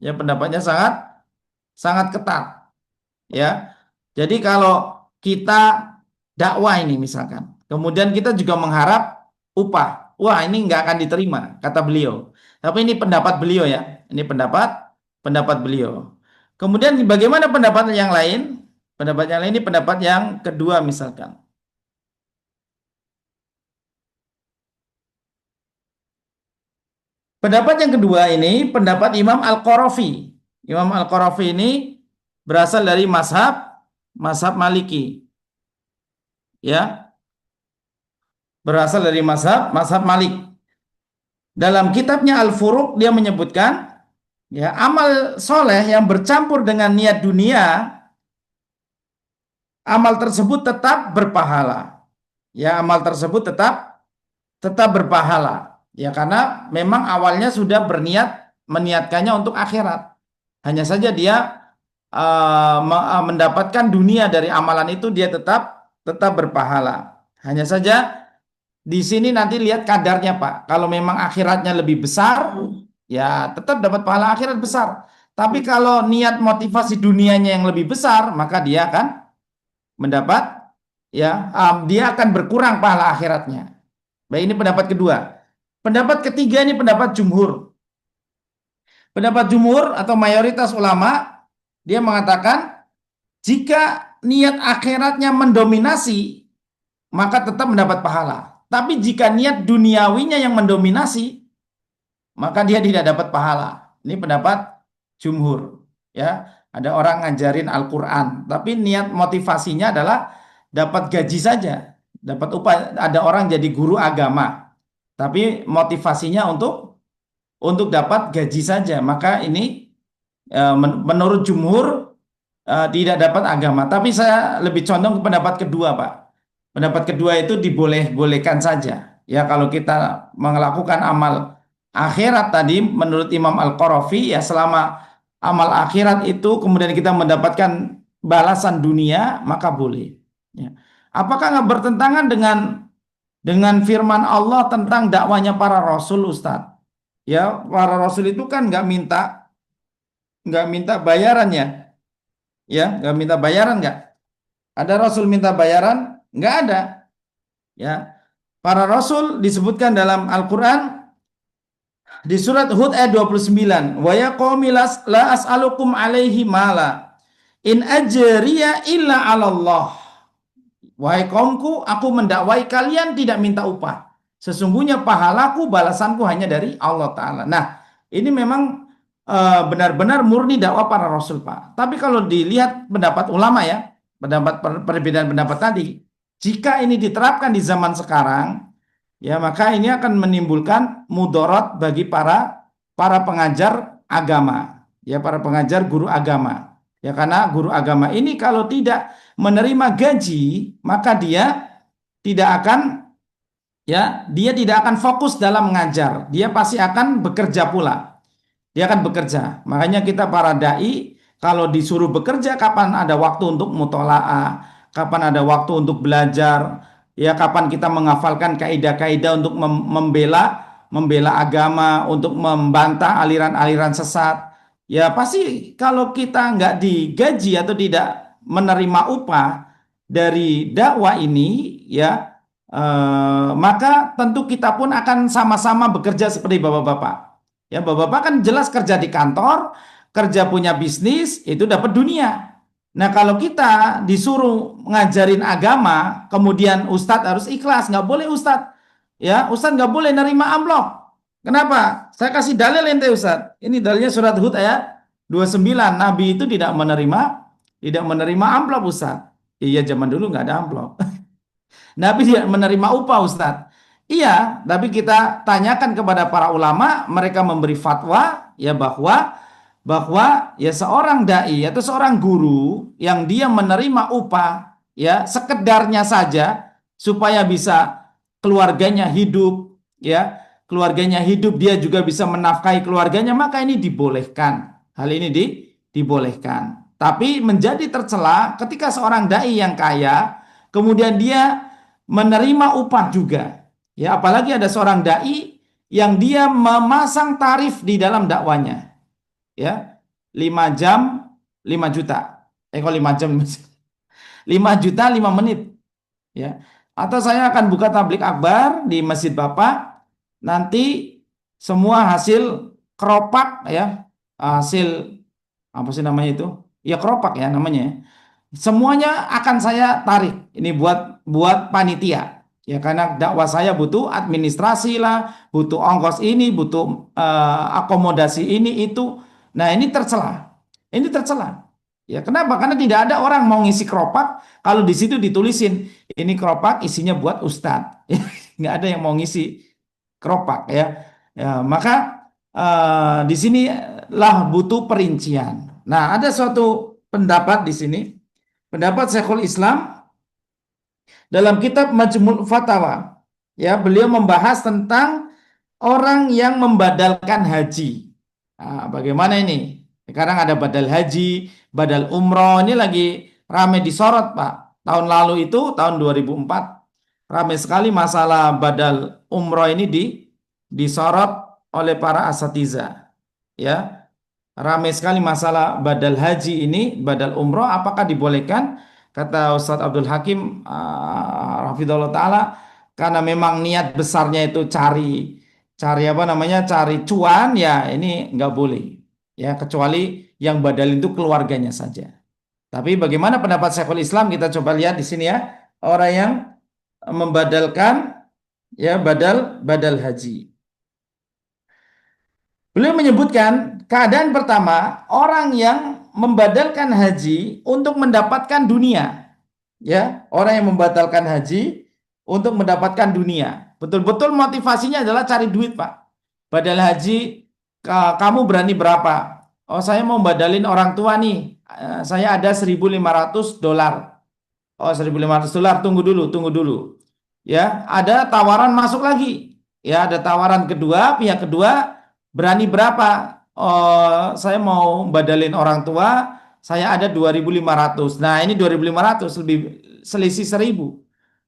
Ya, pendapatnya sangat sangat ketat. Ya. Jadi kalau kita dakwah ini misalkan, kemudian kita juga mengharap upah. Wah, ini nggak akan diterima, kata beliau. Tapi ini pendapat beliau ya. Ini pendapat beliau. Kemudian bagaimana pendapat yang lain? Pendapat yang lain ini pendapat yang kedua misalkan. Pendapat yang kedua ini pendapat Imam Al-Qarafi. Imam Al-Qarafi ini berasal dari mazhab Maliki. Ya. berasal dari mazhab Malik. Dalam kitabnya Al-Furuq dia menyebutkan, ya, amal soleh yang bercampur dengan niat dunia, amal tersebut tetap berpahala. Ya, amal tersebut tetap berpahala. Ya, karena memang awalnya sudah meniatkannya untuk akhirat. Hanya saja dia mendapatkan dunia dari amalan itu, dia tetap berpahala. Hanya saja di sini nanti lihat kadarnya, Pak. Kalau memang akhiratnya lebih besar, ya tetap dapat pahala akhirat besar. Tapi kalau niat motivasi dunianya yang lebih besar, maka dia akan mendapat, ya, dia akan berkurang pahala akhiratnya. Baik, ini pendapat kedua. Pendapat ketiga ini pendapat jumhur. Pendapat jumhur atau mayoritas ulama, dia mengatakan jika niat akhiratnya mendominasi, maka tetap mendapat pahala. Tapi jika niat duniawinya yang mendominasi, maka dia tidak dapat pahala. Ini pendapat jumhur. Ya, ada orang ngajarin Al-Quran, tapi niat motivasinya adalah dapat gaji saja, dapat upah. Ada orang jadi guru agama, tapi motivasinya untuk dapat gaji saja. Maka ini menurut jumhur tidak dapat agama. Tapi saya lebih condong ke pendapat kedua, Pak. Pendapat kedua itu diboleh-bolehkan saja. Ya, kalau kita melakukan amal akhirat tadi menurut Imam Al-Qarafi, ya selama amal akhirat itu kemudian kita mendapatkan balasan dunia, maka boleh. Ya. Apakah nggak bertentangan dengan firman Allah tentang dakwanya para rasul, Ustadz? Ya, para rasul itu kan nggak minta bayarannya. Ya, nggak minta bayaran nggak? Ada rasul minta bayaran? Nggak ada. Ya, para rasul disebutkan dalam Al-Quran di surat Hud ayat 29. Wa ya qaumi la as'alukum alaihi mala in ajriya illa 'ala Allah. Wahai kaumku, aku mendakwai kalian tidak minta upah. Sesungguhnya pahalaku, balasanku hanya dari Allah Ta'ala. Nah, ini memang benar-benar murni dakwah para rasul, Pak. Tapi kalau dilihat pendapat ulama, ya, perbedaan pendapat tadi, jika ini diterapkan di zaman sekarang, ya, maka ini akan menimbulkan mudarat bagi para pengajar agama, ya, para pengajar guru agama. Ya, karena guru agama ini kalau tidak menerima gaji, maka dia tidak akan fokus dalam mengajar. Dia pasti akan bekerja pula. Dia akan bekerja. Makanya kita para dai kalau disuruh bekerja, kapan ada waktu untuk mutola'ah, kapan ada waktu untuk belajar, ya, kapan kita menghafalkan kaidah-kaidah untuk membela agama, untuk membantah aliran-aliran sesat. Ya, pasti kalau kita nggak digaji atau tidak menerima upah dari dakwah ini, ya, maka tentu kita pun akan sama-sama bekerja seperti bapak-bapak. Ya, bapak-bapak kan jelas kerja di kantor, kerja punya bisnis, itu dapat dunia. Nah, kalau kita disuruh ngajarin agama, kemudian ustadz harus ikhlas, nggak boleh ustadz. Ya, ustadz nggak boleh nerima amplop. Kenapa? Saya kasih dalil ente, ustadz. Ini dalilnya surat Hud ayat 29. Nabi itu tidak menerima amplop, ustadz. Iya, zaman dulu nggak ada amplop. Nabi tidak menerima upah, ustadz. Iya, tapi kita tanyakan kepada para ulama, mereka memberi fatwa, ya, bahwa ya seorang dai atau seorang guru yang dia menerima upah, ya, sekedarnya saja supaya bisa keluarganya hidup, ya, dia juga bisa menafkahi keluarganya, maka ini dibolehkan. Hal ini dibolehkan. Tapi menjadi tercela ketika seorang dai yang kaya kemudian dia menerima upah juga. Ya, apalagi ada seorang dai yang dia memasang tarif di dalam dakwanya. Ya, 5 jam 5 juta. Kok 5 jam 5 juta 5 menit. Ya. Atau saya akan buka tablik akbar di masjid Bapak, nanti semua hasil keropak, ya, hasil apa sih namanya itu? Ya, keropak ya namanya. Semuanya akan saya tarik. Ini buat panitia. Ya, karena dakwah saya butuh administrasi lah, butuh ongkos ini, butuh akomodasi ini itu. Nah, ini tercela. Ini tercela. Ya, kenapa? Karena tidak ada orang mau ngisi keropak kalau di situ ditulisin ini keropak isinya buat ustadz. nggak ada yang mau ngisi keropak ya. Ya, maka di sini lah butuh perincian. Nah, ada suatu pendapat di sini, pendapat Syekhul Islam dalam kitab Majmu' Fatawa. Ya, beliau membahas tentang orang yang membadalkan haji. Nah, bagaimana ini? Sekarang ada badal haji, badal umroh, ini lagi ramai disorot, Pak. Tahun lalu itu, tahun 2004, ramai sekali masalah badal umroh ini disorot oleh para asatiza. Ya, ramai sekali masalah badal haji ini, badal umroh, apakah dibolehkan? Kata Ustadz Abdul Hakim, Hafidhullah Ta'ala, karena memang niat besarnya itu cari apa namanya, cari cuan, ya ini nggak boleh. Ya, kecuali yang badal itu keluarganya saja. Tapi bagaimana pendapat Syekhul Islam, kita coba lihat di sini ya, orang yang membadalkan ya badal haji. Beliau menyebutkan keadaan pertama, orang yang membadalkan haji untuk mendapatkan dunia. Ya, orang yang membatalkan haji untuk mendapatkan dunia. Betul-betul motivasinya adalah cari duit, Pak. Badal haji, kamu berani berapa? Oh, saya mau badalin orang tua nih. Saya ada $1.500. Oh, $1.500, tunggu dulu. Ya, ada tawaran masuk lagi. Ya, ada tawaran kedua, pihak kedua berani berapa? Oh, saya mau badalin orang tua, saya ada 2.500. Nah, ini 2.500 lebih selisih 1.000.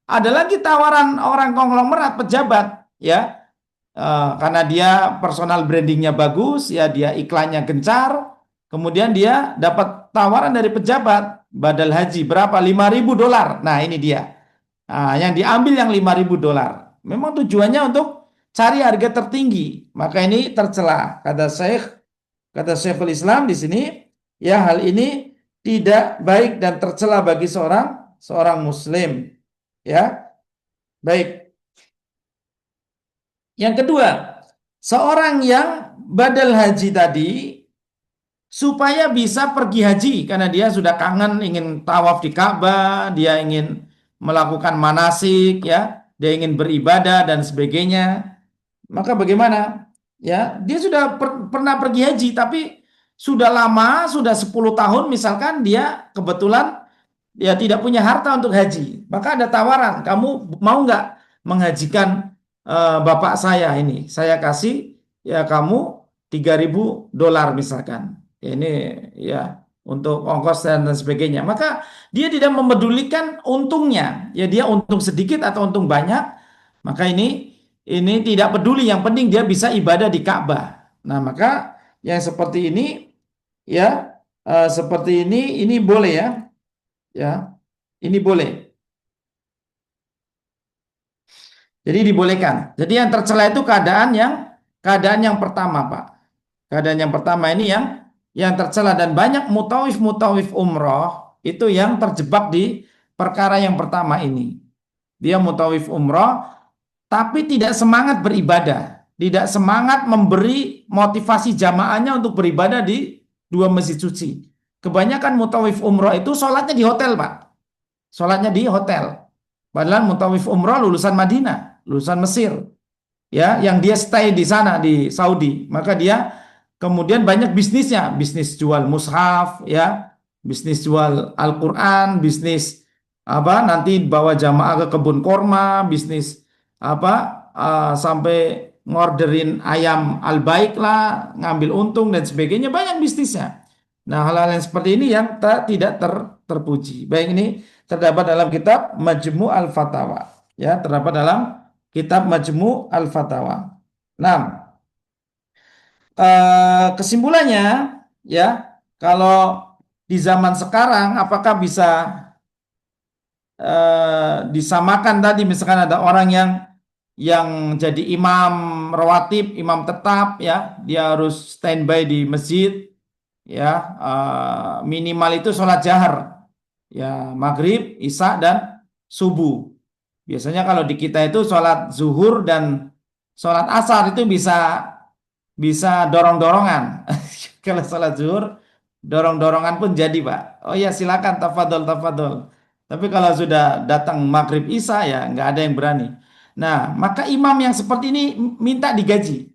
Ada lagi tawaran orang konglomerat pejabat, ya. Karena dia personal brandingnya bagus, ya dia iklannya gencar, kemudian dia dapat tawaran dari pejabat badal haji berapa? $5.000. Nah, ini dia. Yang diambil yang $5.000. Memang tujuannya untuk cari harga tertinggi. Maka ini tercela. Kata Syekhul Islam di sini, ya hal ini tidak baik dan tercela bagi seorang muslim. Ya. Baik. Yang kedua, seorang yang badal haji tadi supaya bisa pergi haji karena dia sudah kangen ingin tawaf di Ka'bah, dia ingin melakukan manasik, ya, dia ingin beribadah dan sebagainya. Maka bagaimana? Ya, dia sudah pernah pergi haji tapi sudah lama, sudah 10 tahun misalkan, dia kebetulan ya tidak punya harta untuk haji. Maka ada tawaran, kamu mau nggak menghajikan bapak saya ini? Saya kasih ya kamu $3.000 misalkan. Ya, ini ya untuk ongkos dan sebagainya. Maka dia tidak memedulikan untungnya. Ya dia untung sedikit atau untung banyak. Maka ini tidak peduli, yang penting dia bisa ibadah di Ka'bah. Nah, maka yang seperti ini ya seperti ini boleh ya. Ya. Ini boleh. Jadi dibolehkan. Jadi yang tercela itu keadaan yang pertama, Pak. Keadaan yang pertama ini yang tercela, dan banyak mutawif umroh itu yang terjebak di perkara yang pertama ini. Dia mutawif umroh tapi tidak semangat beribadah, tidak semangat memberi motivasi jamaahnya untuk beribadah di dua masjid suci. Kebanyakan mutawif umroh itu sholatnya di hotel, Pak. Sholatnya di hotel. Padahal mutawif umroh lulusan Madinah, lulusan Mesir, ya, yang dia stay di sana di Saudi. Maka dia kemudian banyak bisnisnya, bisnis jual mushaf, ya, bisnis jual Al-Quran, bisnis apa nanti bawa jamaah ke kebun korma, bisnis apa sampai ngorderin ayam al-baik lah, ngambil untung dan sebagainya, banyak bisnisnya. Nah, hal-hal yang seperti ini yang tidak terpuji. Baik, ini terdapat dalam kitab Majmu' al-Fatawa. Ya, terdapat dalam kitab Majmu' al-Fatawa. Nah, kesimpulannya ya, kalau di zaman sekarang apakah bisa disamakan tadi, misalkan ada orang yang jadi imam rawatib, imam tetap, ya, dia harus standby di masjid, ya, minimal itu sholat jahar, ya, maghrib, isya dan subuh. Biasanya kalau di kita itu sholat zuhur dan sholat asar itu bisa dorong-dorongan. Kalau sholat zuhur dorong-dorongan pun jadi, Pak. Oh ya, silakan, tafadhol. Tapi kalau sudah datang maghrib isya, ya nggak ada yang berani. Nah, maka imam yang seperti ini minta digaji.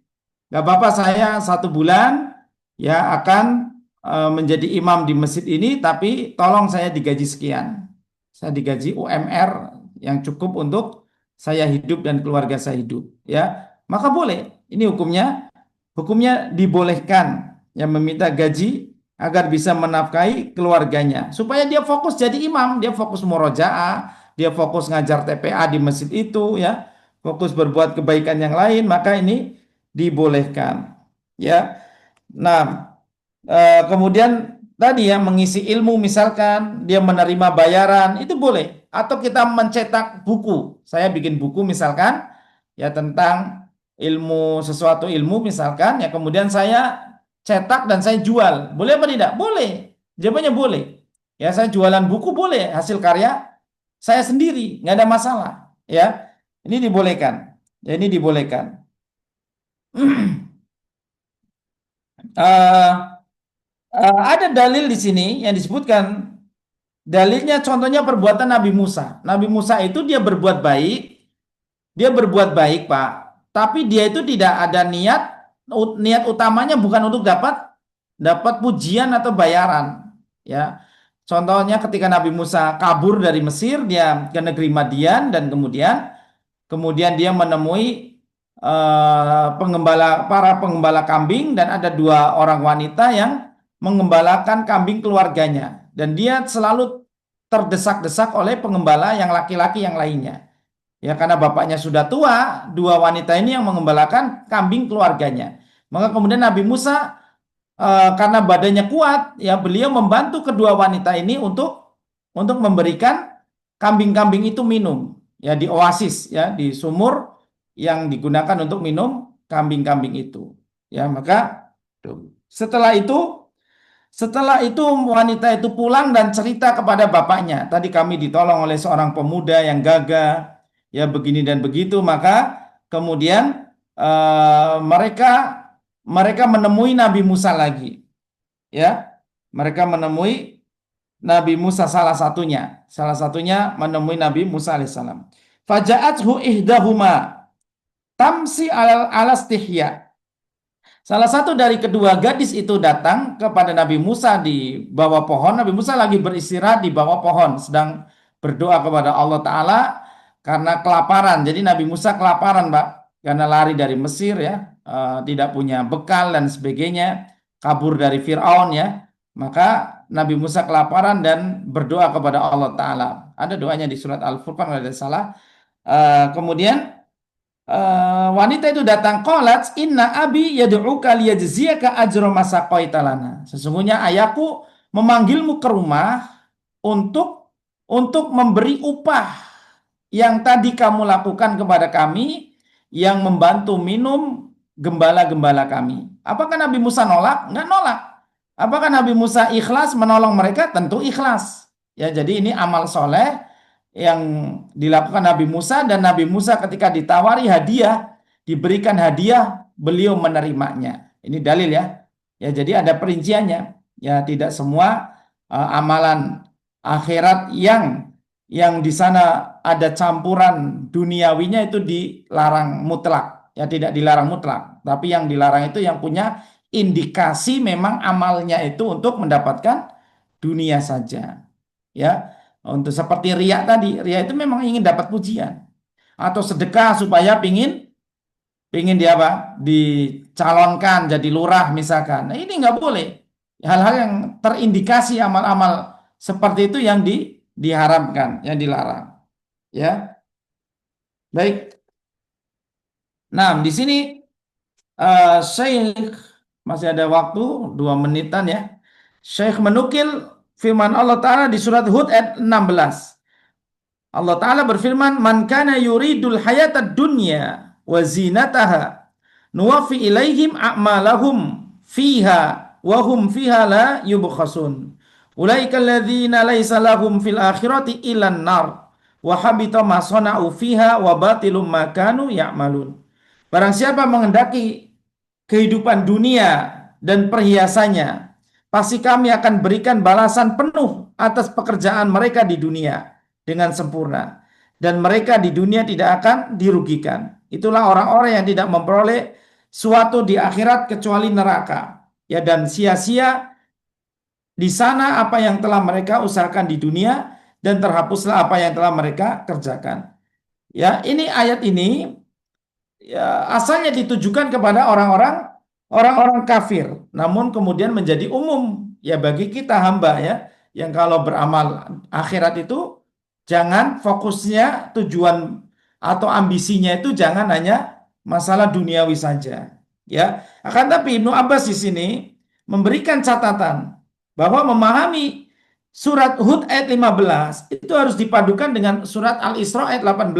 Gak apa-apa, saya 1 bulan ya akan menjadi imam di masjid ini, tapi tolong saya digaji sekian. Saya digaji UMR yang cukup untuk saya hidup dan keluarga saya hidup. Ya, maka boleh. Ini hukumnya dibolehkan yang meminta gaji agar bisa menafkahi keluarganya, supaya dia fokus jadi imam, dia fokus murojaah, dia fokus ngajar TPA di masjid itu, ya, fokus berbuat kebaikan yang lain, maka ini dibolehkan, ya. Nah, kemudian tadi ya mengisi ilmu, misalkan dia menerima bayaran, itu boleh. Atau kita mencetak buku, saya bikin buku misalkan ya tentang sesuatu ilmu misalkan, ya kemudian saya cetak dan saya jual, boleh apa tidak? Boleh, jawabannya boleh. Ya, saya jualan buku boleh, hasil karya saya sendiri, nggak ada masalah. Ya, ini dibolehkan. Ya, ini dibolehkan. Ada dalil di sini yang disebutkan. Dalilnya contohnya perbuatan Nabi Musa. Nabi Musa itu dia berbuat baik, Pak. Tapi dia itu tidak ada niat utamanya bukan untuk dapat pujian atau bayaran. Ya, contohnya ketika Nabi Musa kabur dari Mesir, dia ke negeri Madian dan kemudian dia menemui para pengembala kambing, dan ada 2 orang wanita yang mengembalakan kambing keluarganya, dan dia selalu terdesak-desak oleh pengembala yang laki-laki yang lainnya. Ya, karena bapaknya sudah tua, 2 wanita ini yang mengembalakan kambing keluarganya. Maka kemudian Nabi Musa karena badannya kuat, ya beliau membantu kedua wanita ini untuk memberikan kambing-kambing itu minum, ya di oasis, ya di sumur yang digunakan untuk minum kambing-kambing itu. Ya, maka setelah itu wanita itu pulang dan cerita kepada bapaknya, tadi kami ditolong oleh seorang pemuda yang gagah, ya begini dan begitu. Maka kemudian mereka menemui Nabi Musa lagi, ya, mereka menemui Nabi Musa, salah satunya menemui Nabi Musa alaihissalam. Faja'athu ihdahuma tamsi alastihya. Salah satu dari kedua gadis itu datang kepada Nabi Musa di bawah pohon. Nabi Musa lagi beristirahat di bawah pohon, sedang berdoa kepada Allah Ta'ala karena kelaparan. Jadi Nabi Musa kelaparan, Pak, karena lari dari Mesir, ya, tidak punya bekal dan sebagainya, kabur dari Fir'aun, ya. Maka Nabi Musa kelaparan dan berdoa kepada Allah Ta'ala. Ada doanya di surat Al-Furqan kalau tidak salah. Kemudian wanita itu datang, qalat inna abi yad'uka liyajziyaka ajra ma saqaita lana. Sesungguhnya ayahku memanggilmu ke rumah untuk memberi upah yang tadi kamu lakukan kepada kami, yang membantu minum gembala-gembala kami. Apakah Nabi Musa nolak? Enggak nolak. Apakah Nabi Musa ikhlas menolong mereka? Tentu ikhlas. Ya, jadi ini amal soleh yang dilakukan Nabi Musa, dan Nabi Musa ketika ditawari hadiah, diberikan hadiah, beliau menerimanya. Ini dalil, ya. Ya, jadi ada perinciannya. Ya, tidak semua amalan akhirat yang di sana ada campuran duniawinya itu dilarang mutlak. Ya, tidak dilarang mutlak. Tapi yang dilarang itu yang punya indikasi memang amalnya itu untuk mendapatkan dunia saja. Ya. Untuk seperti riya tadi, riya itu memang ingin dapat pujian, atau sedekah supaya pingin dia apa? Dicalonkan jadi lurah misalkan. Nah, ini nggak boleh. Hal-hal yang terindikasi amal-amal seperti itu yang diharamkan, yang dilarang. Ya, baik. Nah, di sini Syekh masih ada waktu 2 menitan, ya. Syekh menukil firman Allah Ta'ala di surat Hud ayat 16. Allah Ta'ala berfirman, man kana yuridul hayatad dunya wa zinataha nuwaffi ilaihim a'malahum fiha wa hum fiha la yubkhasun. Ulaika alladzina laisa lahum fil akhirati ilan nar wa habita ma sana'u fiha wa batilum ma kanu ya'malun. Barang siapa menghendaki kehidupan dunia dan perhiasannya, pasti kami akan berikan balasan penuh atas pekerjaan mereka di dunia dengan sempurna. dan mereka di dunia tidak akan dirugikan. Itulah orang-orang yang tidak memperoleh suatu di akhirat kecuali neraka. Ya, dan sia-sia di sana apa yang telah mereka usahakan di dunia dan terhapuslah apa yang telah mereka kerjakan. Ya, ini ayat ini ya, asalnya ditujukan kepada orang-orang kafir, namun kemudian menjadi umum ya bagi kita hamba ya, yang kalau beramal akhirat itu jangan fokusnya tujuan atau ambisinya itu jangan hanya masalah duniawi saja ya. Akan tapi Ibnu Abbas di sini memberikan catatan bahwa memahami surat Hud ayat 15 itu harus dipadukan dengan surat Al-Isra ayat 18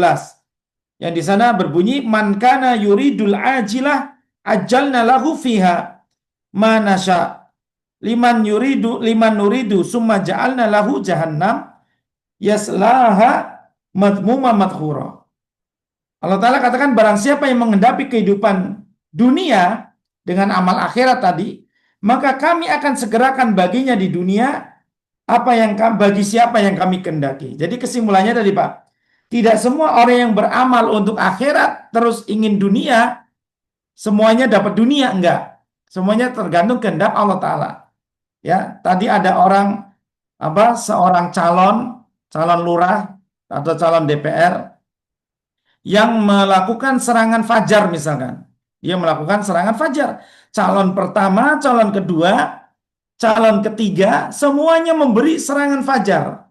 yang di sana berbunyi man kana yuridul ajilah ajalna lahu fiha ma nasya liman nuridu summa ja'alna lahu jahannam yaslaha madmuma madkhura. Allah Ta'ala katakan barang siapa yang menghendapi kehidupan dunia dengan amal akhirat tadi, maka kami akan segerakan baginya di dunia apa yang bagi siapa yang kami kehendaki. Jadi kesimpulannya tadi Pak, tidak semua orang yang beramal untuk akhirat terus ingin dunia, semuanya dapat dunia, enggak. Semuanya tergantung kehendak Allah Ta'ala. Ya, tadi ada orang seorang calon lurah atau calon DPR yang melakukan serangan fajar misalkan. Dia melakukan serangan fajar. Calon pertama, calon kedua, calon ketiga, semuanya memberi serangan fajar.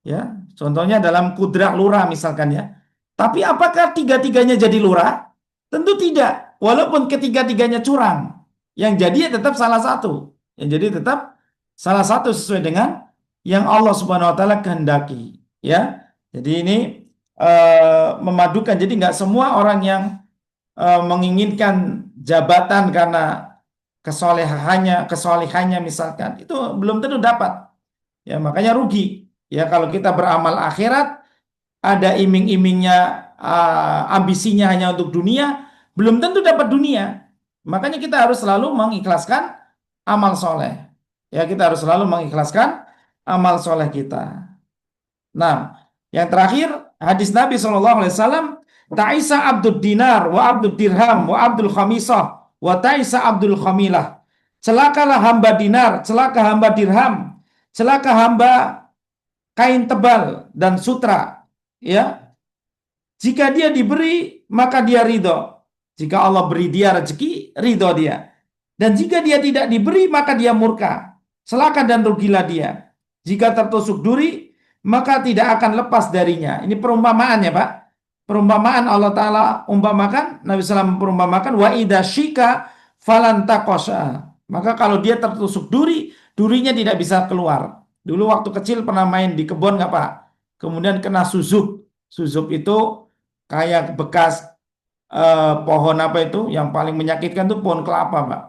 Ya, contohnya dalam kudrat lurah misalkan ya. Tapi apakah tiga-tiganya jadi lurah? Tentu tidak. Walaupun ketiga-tiganya curang. Yang jadi tetap salah satu. Yang jadi tetap salah satu sesuai dengan yang Allah Subhanahu wa taala kehendaki, ya. Jadi ini memadukan. Jadi nggak semua orang yang menginginkan jabatan karena kesolehannya misalkan, itu belum tentu dapat. Ya, makanya rugi. Ya, kalau kita beramal akhirat ada iming-imingnya, ambisinya hanya untuk dunia, belum tentu dapat dunia. Makanya kita harus selalu mengikhlaskan amal soleh. Ya, kita harus selalu mengikhlaskan amal soleh kita. Nah, yang terakhir hadis Nabi SAW, ta'isa abdul dinar wa abdul dirham wa abdul khamisah wa ta'isa abdul khamilah. Celakalah hamba dinar, celaka hamba dirham, celaka hamba kain tebal dan sutra. Ya, jika dia diberi maka dia ridho. Jika Allah beri dia rezeki, ridho dia. Dan jika dia tidak diberi maka dia murka. Celaka dan rugilah dia. Jika tertusuk duri, maka tidak akan lepas darinya. Ini perumpamaan ya Pak. Perumpamaan Allah Ta'ala umpamakan, Nabi SAW perumpamakan, wa idha syika falan taqosha. Maka kalau dia tertusuk duri, durinya tidak bisa keluar. Dulu waktu kecil pernah main di kebun nggak Pak? Kemudian kena susuk. Susuk itu kayak bekas pohon apa itu? Yang paling menyakitkan itu pohon kelapa Pak.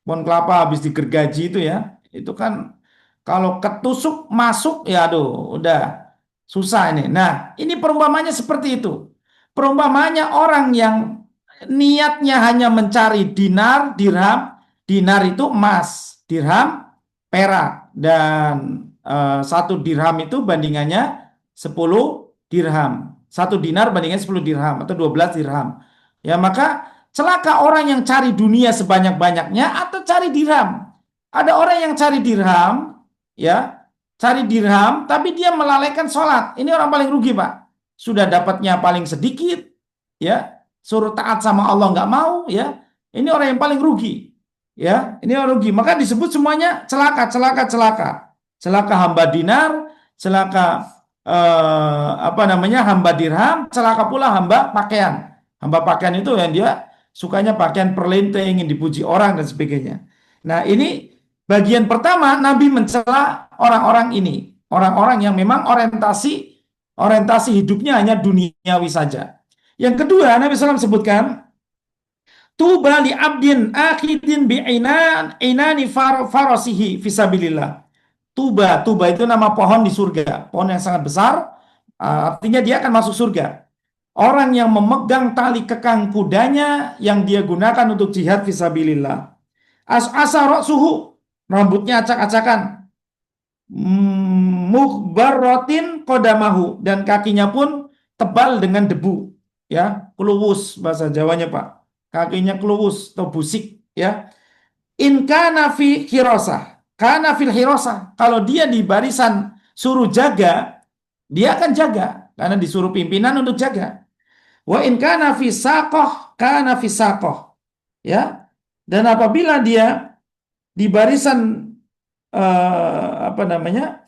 Pohon kelapa habis digergaji itu ya. Itu kan kalau ketusuk masuk ya aduh udah susah ini. Nah, ini perumpamanya seperti itu. Perumpamanya orang yang niatnya hanya mencari dinar, dirham. Dinar itu emas, dirham perak, dan 1 dirham itu bandingannya 10 dirham. 1 dinar bandingannya 10 dirham atau 12 dirham. Ya, maka celaka orang yang cari dunia sebanyak-banyaknya atau cari dirham. Ada orang yang cari dirham, ya, cari dirham, tapi dia melalaikan sholat. Ini orang paling rugi Pak. Sudah dapatnya paling sedikit, ya, suruh taat sama Allah nggak mau, ya. Ini orang yang paling rugi, ya. Ini orang rugi. Maka disebut semuanya celaka, celaka, celaka. Celaka hamba dinar, celaka hamba dirham, celaka pula hamba pakaian. Hamba pakaian itu yang dia sukanya pakaian perlente, ingin dipuji orang dan sebagainya. Nah, ini bagian pertama Nabi mencela orang-orang ini, orang-orang yang memang orientasi hidupnya hanya duniawi saja. Yang kedua, Nabi SAW sebutkan, tuba li abdin akhidin bi inani farasihi fisabilillah. Tuba itu nama pohon di surga, pohon yang sangat besar, artinya dia akan masuk surga. Orang yang memegang tali kekang kudanya yang dia gunakan untuk jihad fisabilillah. As'asa ra'suhu, rambutnya acak-acakan, mukhbarratin qadamahu, dan kakinya pun tebal dengan debu, ya, kluwus bahasa Jawanya Pak. Kakinya kluwus atau busik, ya. In kana fi hirosah, kana fil hirosah. Kalau dia di barisan suruh jaga, dia akan jaga karena disuruh pimpinan untuk jaga. Wa in kana fi saqah, kana fi saqah. Ya. Dan apabila dia di barisan apa namanya?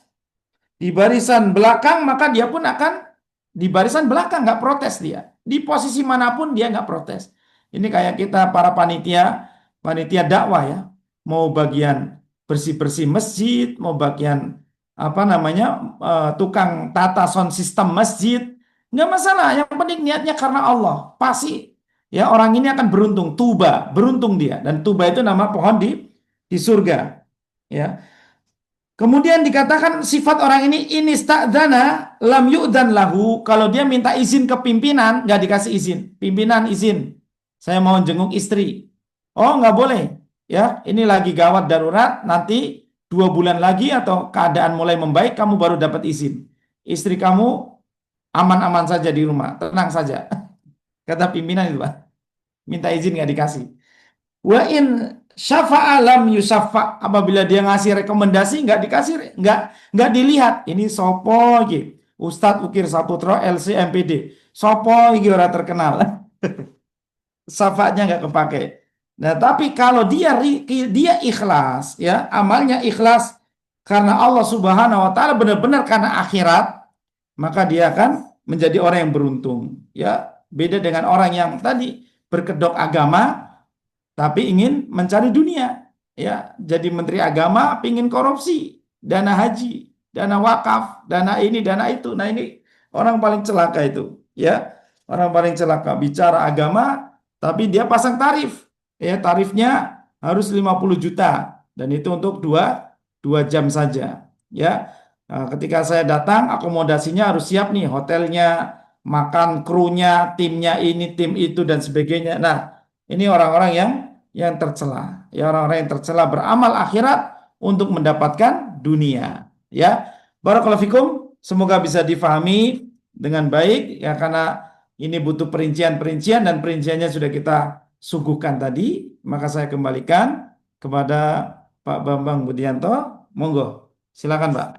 Di barisan belakang, maka dia pun akan di barisan belakang, nggak protes dia. Di posisi manapun dia nggak protes. Ini kayak kita para panitia dakwah ya. Mau bagian bersih-bersih masjid, mau bagian apa namanya tukang tata sound system masjid, nggak masalah. Yang penting niatnya karena Allah. Pasti ya orang ini akan beruntung. Tuba, beruntung dia. Dan tuba itu nama pohon di surga. Ya. Kemudian dikatakan sifat orang ini sta'dana lam yu'dan lahu. Kalau dia minta izin ke pimpinan, nggak dikasih izin. Pimpinan izin, saya mau jenguk istri. Oh, nggak boleh. Ya, ini lagi gawat darurat. Nanti 2 bulan lagi atau keadaan mulai membaik, kamu baru dapat izin. Istri kamu aman-aman saja di rumah, tenang saja. Kata pimpinan itu, Pak. Minta izin nggak dikasih. Wa in syafa'a lam yusaffa, apabila dia ngasih rekomendasi nggak dikasih, nggak dilihat ini sopo iki Ustadz Ukir Saputro LC MPD sopo iki orang terkenal. Syafaatnya nggak kepake. Nah tapi kalau dia ikhlas ya, amalnya ikhlas karena Allah Subhanahu wa taala, benar-benar karena akhirat, maka dia akan menjadi orang yang beruntung ya. Beda dengan orang yang tadi berkedok agama tapi ingin mencari dunia, ya, jadi menteri agama, ingin korupsi, dana haji, dana wakaf, dana ini, dana itu. Nah ini orang paling celaka itu, ya, orang paling celaka. Bicara agama, tapi dia pasang tarif, ya, tarifnya harus 50 juta, dan itu untuk 2 jam saja, ya. Nah, ketika saya datang, akomodasinya harus siap nih, hotelnya, makan krunya, timnya ini, tim itu, dan sebagainya. Nah, ini orang-orang yang tercela, ya, orang-orang yang tercela beramal akhirat untuk mendapatkan dunia, ya. Barakallahu fikum, semoga bisa difahami dengan baik ya, karena ini butuh perincian-perincian dan perinciannya sudah kita suguhkan tadi. Maka saya kembalikan kepada Pak Bambang Budianto, monggo, silakan Pak.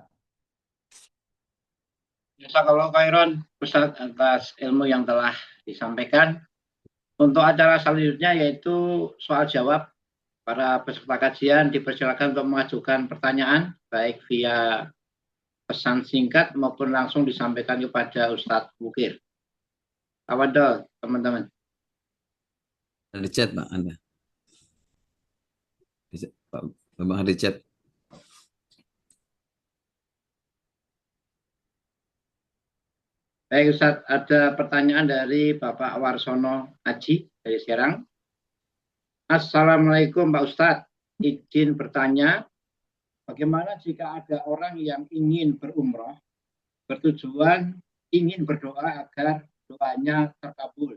Jazakallahu khairan Ustaz atas ilmu yang telah disampaikan. Untuk acara selanjutnya yaitu soal jawab. Para peserta kajian dipersilakan untuk mengajukan pertanyaan baik via pesan singkat maupun langsung disampaikan kepada Ustadz Ukir. Tafadhol teman-teman. Ada chat Pak Anda. Pak Bambang ada chat. Baik Ustadz, ada pertanyaan dari Bapak Warsono Aji dari Serang. Assalamualaikum Pak Ustadz, izin bertanya, bagaimana jika ada orang yang ingin berumrah, bertujuan ingin berdoa agar doanya terkabul,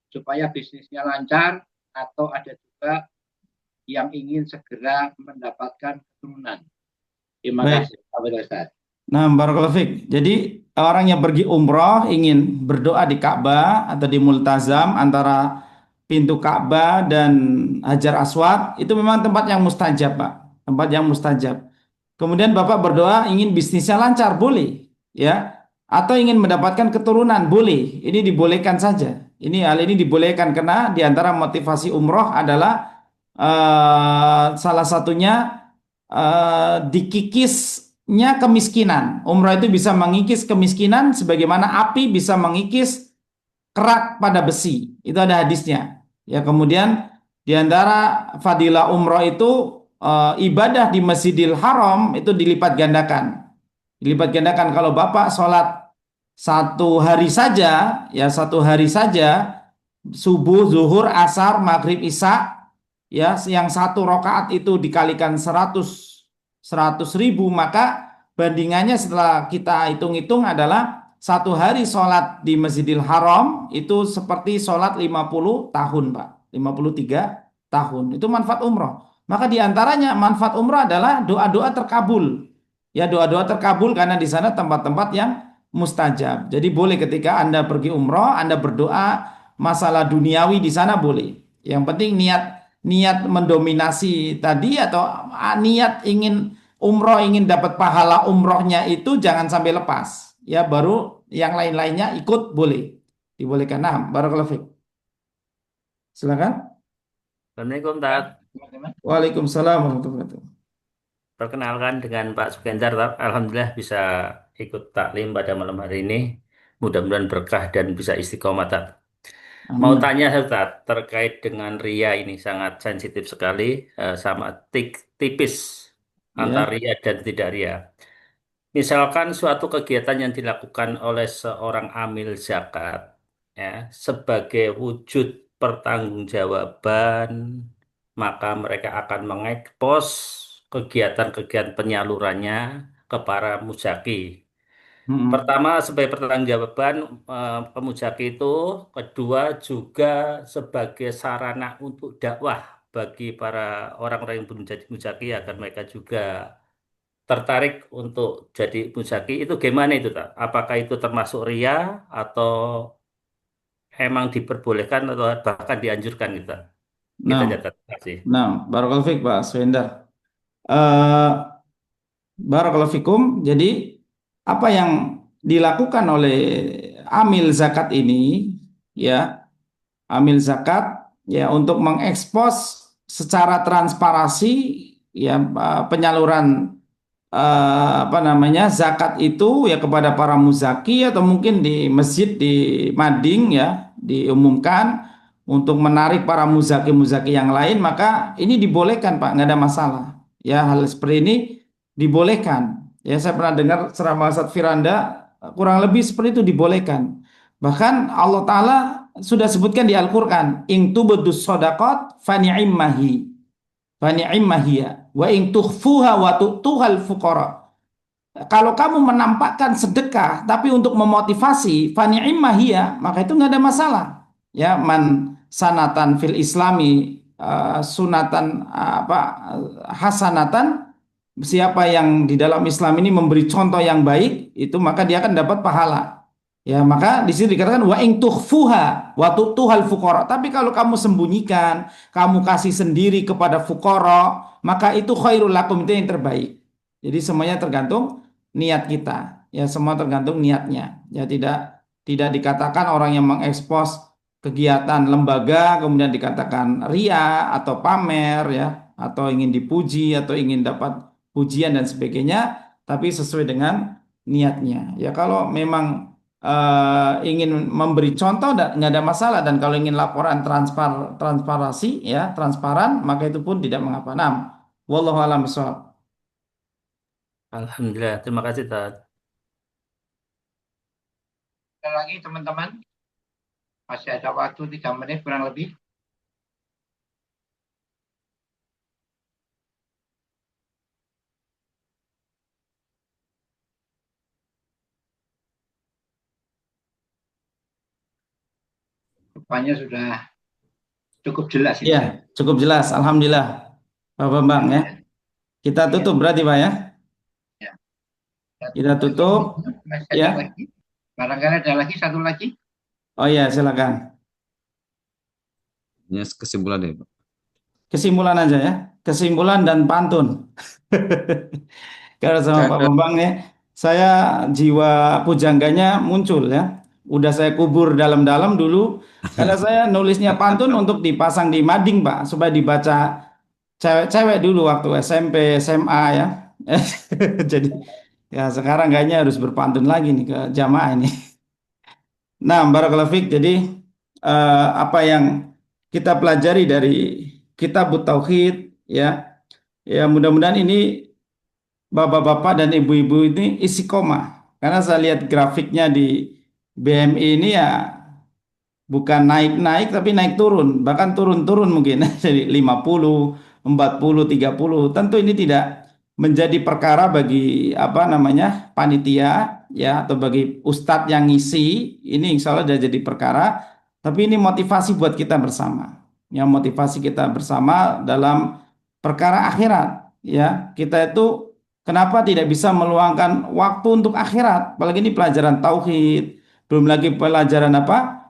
supaya bisnisnya lancar, atau ada juga yang ingin segera mendapatkan keturunan? Terima kasih Pak Ustadz. Nah, barakallahu fiik. Jadi orang yang pergi umroh ingin berdoa di Ka'bah atau di Multazam antara pintu Ka'bah dan Hajar Aswad, itu memang tempat yang mustajab, Pak. Tempat yang mustajab. Kemudian Bapak berdoa ingin bisnisnya lancar, boleh, ya. Atau ingin mendapatkan keturunan, boleh. Ini dibolehkan saja. Hal ini dibolehkan karena di antara motivasi umroh adalah salah satunya dikikisnya kemiskinan. Umrah itu bisa mengikis kemiskinan sebagaimana api bisa mengikis kerak pada besi. Itu ada hadisnya. Ya, kemudian di antara fadilah umrah itu ibadah di Masjidil Haram itu dilipat gandakan. Dilipat gandakan kalau Bapak sholat 1 hari saja, ya 1 hari saja, subuh, zuhur, asar, maghrib, isya, ya, yang 1 rakaat itu dikalikan 100.000, maka bandingannya setelah kita hitung-hitung adalah 1 hari sholat di Masjidil Haram itu seperti sholat 50 tahun, Pak. 53 tahun. Itu manfaat umroh. Maka diantaranya manfaat umroh adalah doa-doa terkabul. Ya, doa-doa terkabul karena di sana tempat-tempat yang mustajab. Jadi boleh ketika Anda pergi umroh, Anda berdoa masalah duniawi di sana boleh. Yang penting niat mendominasi tadi atau niat ingin umroh, ingin dapat pahala umrohnya itu jangan sampai lepas. Ya baru yang lain-lainnya ikut boleh. Dibolehkan. Nah, barakallahu fiik. Silakan. Assalamualaikum, Tat. Waalaikumsalam warahmatullahi wabarakatuh. Perkenalkan dengan Pak Sugender, Tat. Alhamdulillah bisa ikut taklim pada malam hari ini. Mudah-mudahan berkah dan bisa istiqomah, Tat. Mau Amin. tanya, Tat, terkait dengan ria ini sangat sensitif sekali, sama tipis antara Ya. ria dan tidak ria. Misalkan suatu kegiatan yang dilakukan oleh seorang amil zakat, ya, sebagai wujud pertanggungjawaban, maka mereka akan mengekspos kegiatan-kegiatan penyalurannya ke para muzaki. Mm-mm. Pertama, sebagai pertanggungjawaban ke muzaki itu, kedua juga sebagai sarana untuk dakwah bagi para orang-orang yang belum jadi muzaki agar mereka juga tertarik untuk jadi muzaki. Itu gimana itu, tak? Apakah itu termasuk ria atau emang diperbolehkan atau bahkan dianjurkan gitu? Kita Nah, catat. Terima kasih. barakallahu fiik Pak Swendar. Eh, Barakallahu fikum. Jadi apa yang dilakukan oleh amil zakat ini, ya, amil zakat ya untuk mengekspos secara transparansi ya penyaluran apa namanya zakat itu ya kepada para muzaki atau mungkin di masjid di Mading ya diumumkan untuk menarik para muzaki-muzaki yang lain, maka ini dibolehkan Pak, nggak ada masalah ya. Hal seperti ini dibolehkan ya. Saya pernah dengar ceramah Ustadz Firanda, kurang lebih seperti itu dibolehkan. Bahkan Allah Ta'ala sudah sebutkan di Al-Quran, "In tubdus shadaqat fa ni'immahi fa ni'immahiya wa in tukhfuha wa tu'tuhal fuqara." Kalau kamu menampakkan sedekah tapi untuk memotivasi fa ni'immahiya, maka itu nggak ada masalah. Ya, man sanatan fil islami sunatan hasanatan, siapa yang di dalam Islam ini memberi contoh yang baik, itu maka dia akan dapat pahala. Ya, maka di sini dikatakan wa in tukhfuha wa tu'tuhal fuqara. Tapi kalau kamu sembunyikan, kamu kasih sendiri kepada fuqara, maka itu khairul lakum, itu yang terbaik. Jadi semuanya tergantung niat kita. Ya, semua tergantung niatnya. Ya, tidak dikatakan orang yang mengekspos kegiatan lembaga kemudian dikatakan ria atau pamer ya, atau ingin dipuji atau ingin dapat pujian dan sebagainya, tapi sesuai dengan niatnya. Ya, kalau memang ingin memberi contoh nggak ada masalah, dan kalau ingin laporan transparansi ya transparan, maka itu pun tidak mengapa. Wallahu a'lam bishawab. Alhamdulillah. Terima kasih, Tat. Sekali lagi teman-teman, masih ada waktu 3 menit kurang lebih. Rupanya sudah cukup jelas ini. Ya, cukup jelas. Alhamdulillah, Pak Bambang ya. Kita tutup berarti Pak ya. Ya. Kita tutup. Masih ada Ya. lagi. Barangkali ada lagi satu lagi. Oh ya, silakan. Ini kesimpulan deh, Pak. Kesimpulan aja ya. Kesimpulan dan pantun. Karena sama Pak Bambang ya, saya jiwa pujangganya muncul ya. Udah saya kubur dalam-dalam dulu. Karena saya nulisnya pantun untuk dipasang di mading Pak, supaya dibaca cewek-cewek dulu waktu SMP, SMA ya. Jadi ya sekarang kayaknya harus berpantun lagi nih ke jamaah ini. Nah, barakallahu fiik. Jadi apa yang kita pelajari dari kitab Tauhid ya, ya mudah-mudahan ini bapak-bapak dan ibu-ibu ini istiqomah. Karena saya lihat grafiknya di BMI ini ya bukan naik-naik tapi naik turun, bahkan turun-turun mungkin jadi 50, 40, 30. Tentu ini tidak menjadi perkara bagi apa namanya panitia ya atau bagi ustadz yang ngisi. Ini insya Allah sudah jadi perkara, tapi ini motivasi buat kita bersama. Ya, motivasi kita bersama dalam perkara akhirat ya. Kita itu Kenapa tidak bisa meluangkan waktu untuk akhirat? Apalagi ini pelajaran tauhid, belum lagi pelajaran apa?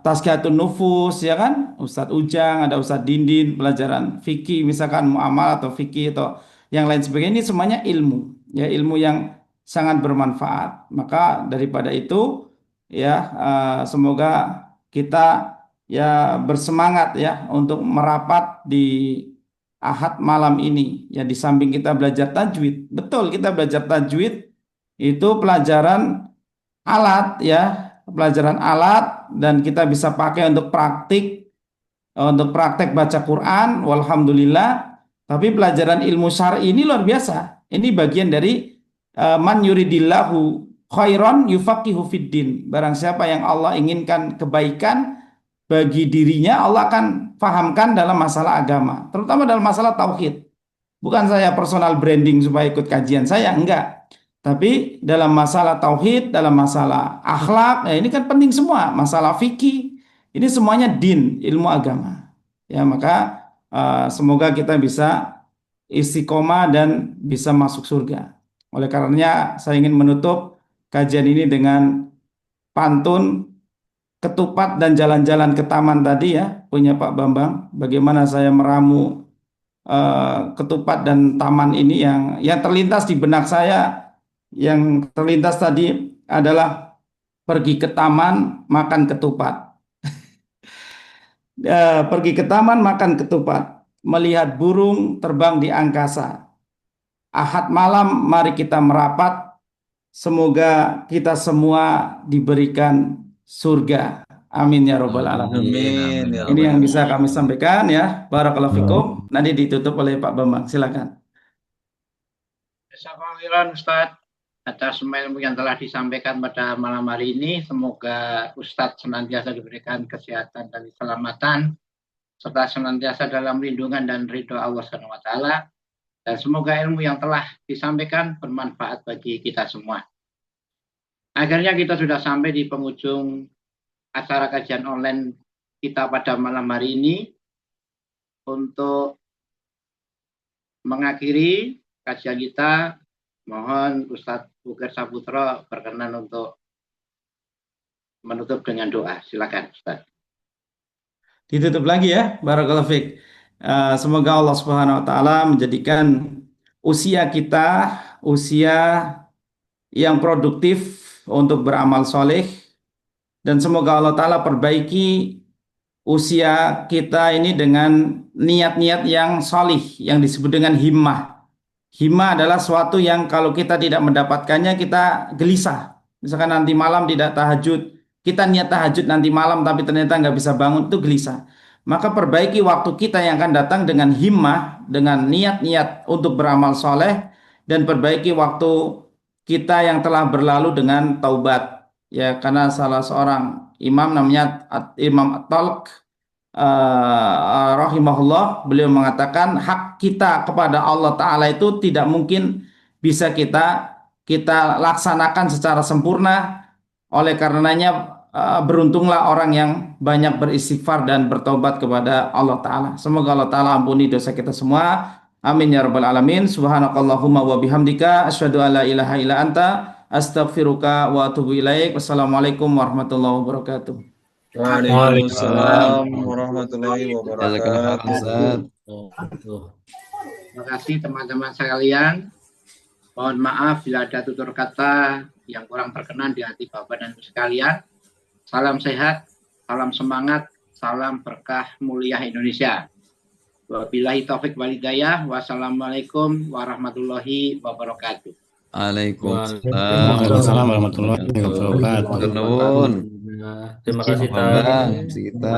Tazkiyatun nufus, ya kan? Ustadz Ujang, ada Ustadz Dindin, pelajaran fikih, misalkan muamalah atau fikih atau yang lain sebagainya. Ini semuanya ilmu, ya ilmu yang sangat bermanfaat. Maka daripada itu, ya semoga kita ya bersemangat ya untuk merapat di Ahad malam ini ya, di samping kita belajar tajwid. Betul, kita belajar tajwid itu pelajaran alat ya, pelajaran alat, dan kita bisa pakai untuk praktek baca Quran, walhamdulillah. Tapi pelajaran ilmu syar'i ini luar biasa. Ini bagian dari man yuridillahu khairan yufaqihu fiddin. Barang siapa yang Allah inginkan kebaikan bagi dirinya, Allah akan fahamkan dalam masalah agama, terutama dalam masalah tauhid. Bukan saya personal branding supaya ikut kajian saya, enggak. Tapi dalam masalah tauhid, dalam masalah akhlak, ya ini kan penting semua. Masalah fikih, ini semuanya din, ilmu agama. Ya, maka semoga kita bisa istiqomah dan bisa masuk surga. Oleh karenanya, saya ingin menutup kajian ini dengan pantun ketupat dan jalan-jalan ke taman tadi ya, punya Pak Bambang. Bagaimana saya meramu ketupat dan taman ini yang terlintas di benak saya. Yang terlintas tadi adalah pergi ke taman makan ketupat. Pergi ke taman makan ketupat, melihat burung terbang di angkasa. Ahad malam mari kita merapat. Semoga kita semua diberikan surga. Amin ya robbal alamin. Amin ya Ini yang rabbal bisa kami sampaikan ya. Barakallahu fikum. Nanti ditutup oleh Pak Bambang. Silakan. Jazakallahu Ustadz atas semua ilmu yang telah disampaikan pada malam hari ini. Semoga Ustadz senantiasa diberikan kesehatan dan keselamatan, serta senantiasa dalam lindungan dan ridho Allah Subhanahu wa Ta'ala. Dan semoga ilmu yang telah disampaikan bermanfaat bagi kita semua. Akhirnya kita sudah sampai di penghujung acara kajian online kita pada malam hari ini. Untuk mengakhiri kajian kita, mohon Ustadz Buker Saputro berkenan untuk menutup dengan doa. Silakan Ustadz. Ditutup lagi ya. Barakallahu fiik. Semoga Allah Subhanahu wa Ta'ala menjadikan usia kita usia yang produktif untuk beramal soleh, dan semoga Allah Ta'ala perbaiki usia kita ini dengan niat-niat yang solih yang disebut dengan himmah. Himmah adalah suatu yang kalau kita tidak mendapatkannya kita gelisah. Misalkan nanti malam tidak tahajud, kita niat tahajud nanti malam tapi ternyata nggak bisa bangun, itu gelisah. Maka perbaiki waktu kita yang akan datang dengan himmah, dengan niat-niat untuk beramal soleh, dan perbaiki waktu kita yang telah berlalu dengan taubat. Ya, karena salah seorang imam namanya Imam At-Talq rahimahullah, beliau mengatakan hak kita kepada Allah Ta'ala itu tidak mungkin bisa kita laksanakan secara sempurna. Oleh karenanya beruntunglah orang yang banyak beristighfar dan bertobat kepada Allah Ta'ala. Semoga Allah Ta'ala ampuni dosa kita semua. Amin ya rabbal alamin. Subhanakallahumma wa bihamdika asyhadu an la ilaha illa anta astaghfiruka wa atubu ilaik. Wassalamualaikum warahmatullahi wabarakatuh. Waalaikumsalam warahmatullahi wabarakatuh. Terima kasih teman-teman sekalian. Mohon maaf bila ada tutur kata yang kurang berkenan di hati Bapak dan Ibu sekalian. Salam sehat, salam semangat, salam berkah mulia Indonesia. Wabillahi taufik walhidayah. Wassalamualaikum warahmatullahi wabarakatuh. Waalaikumsalam warahmatullahi wabarakatuh. Terima kasih, Pak. Kita.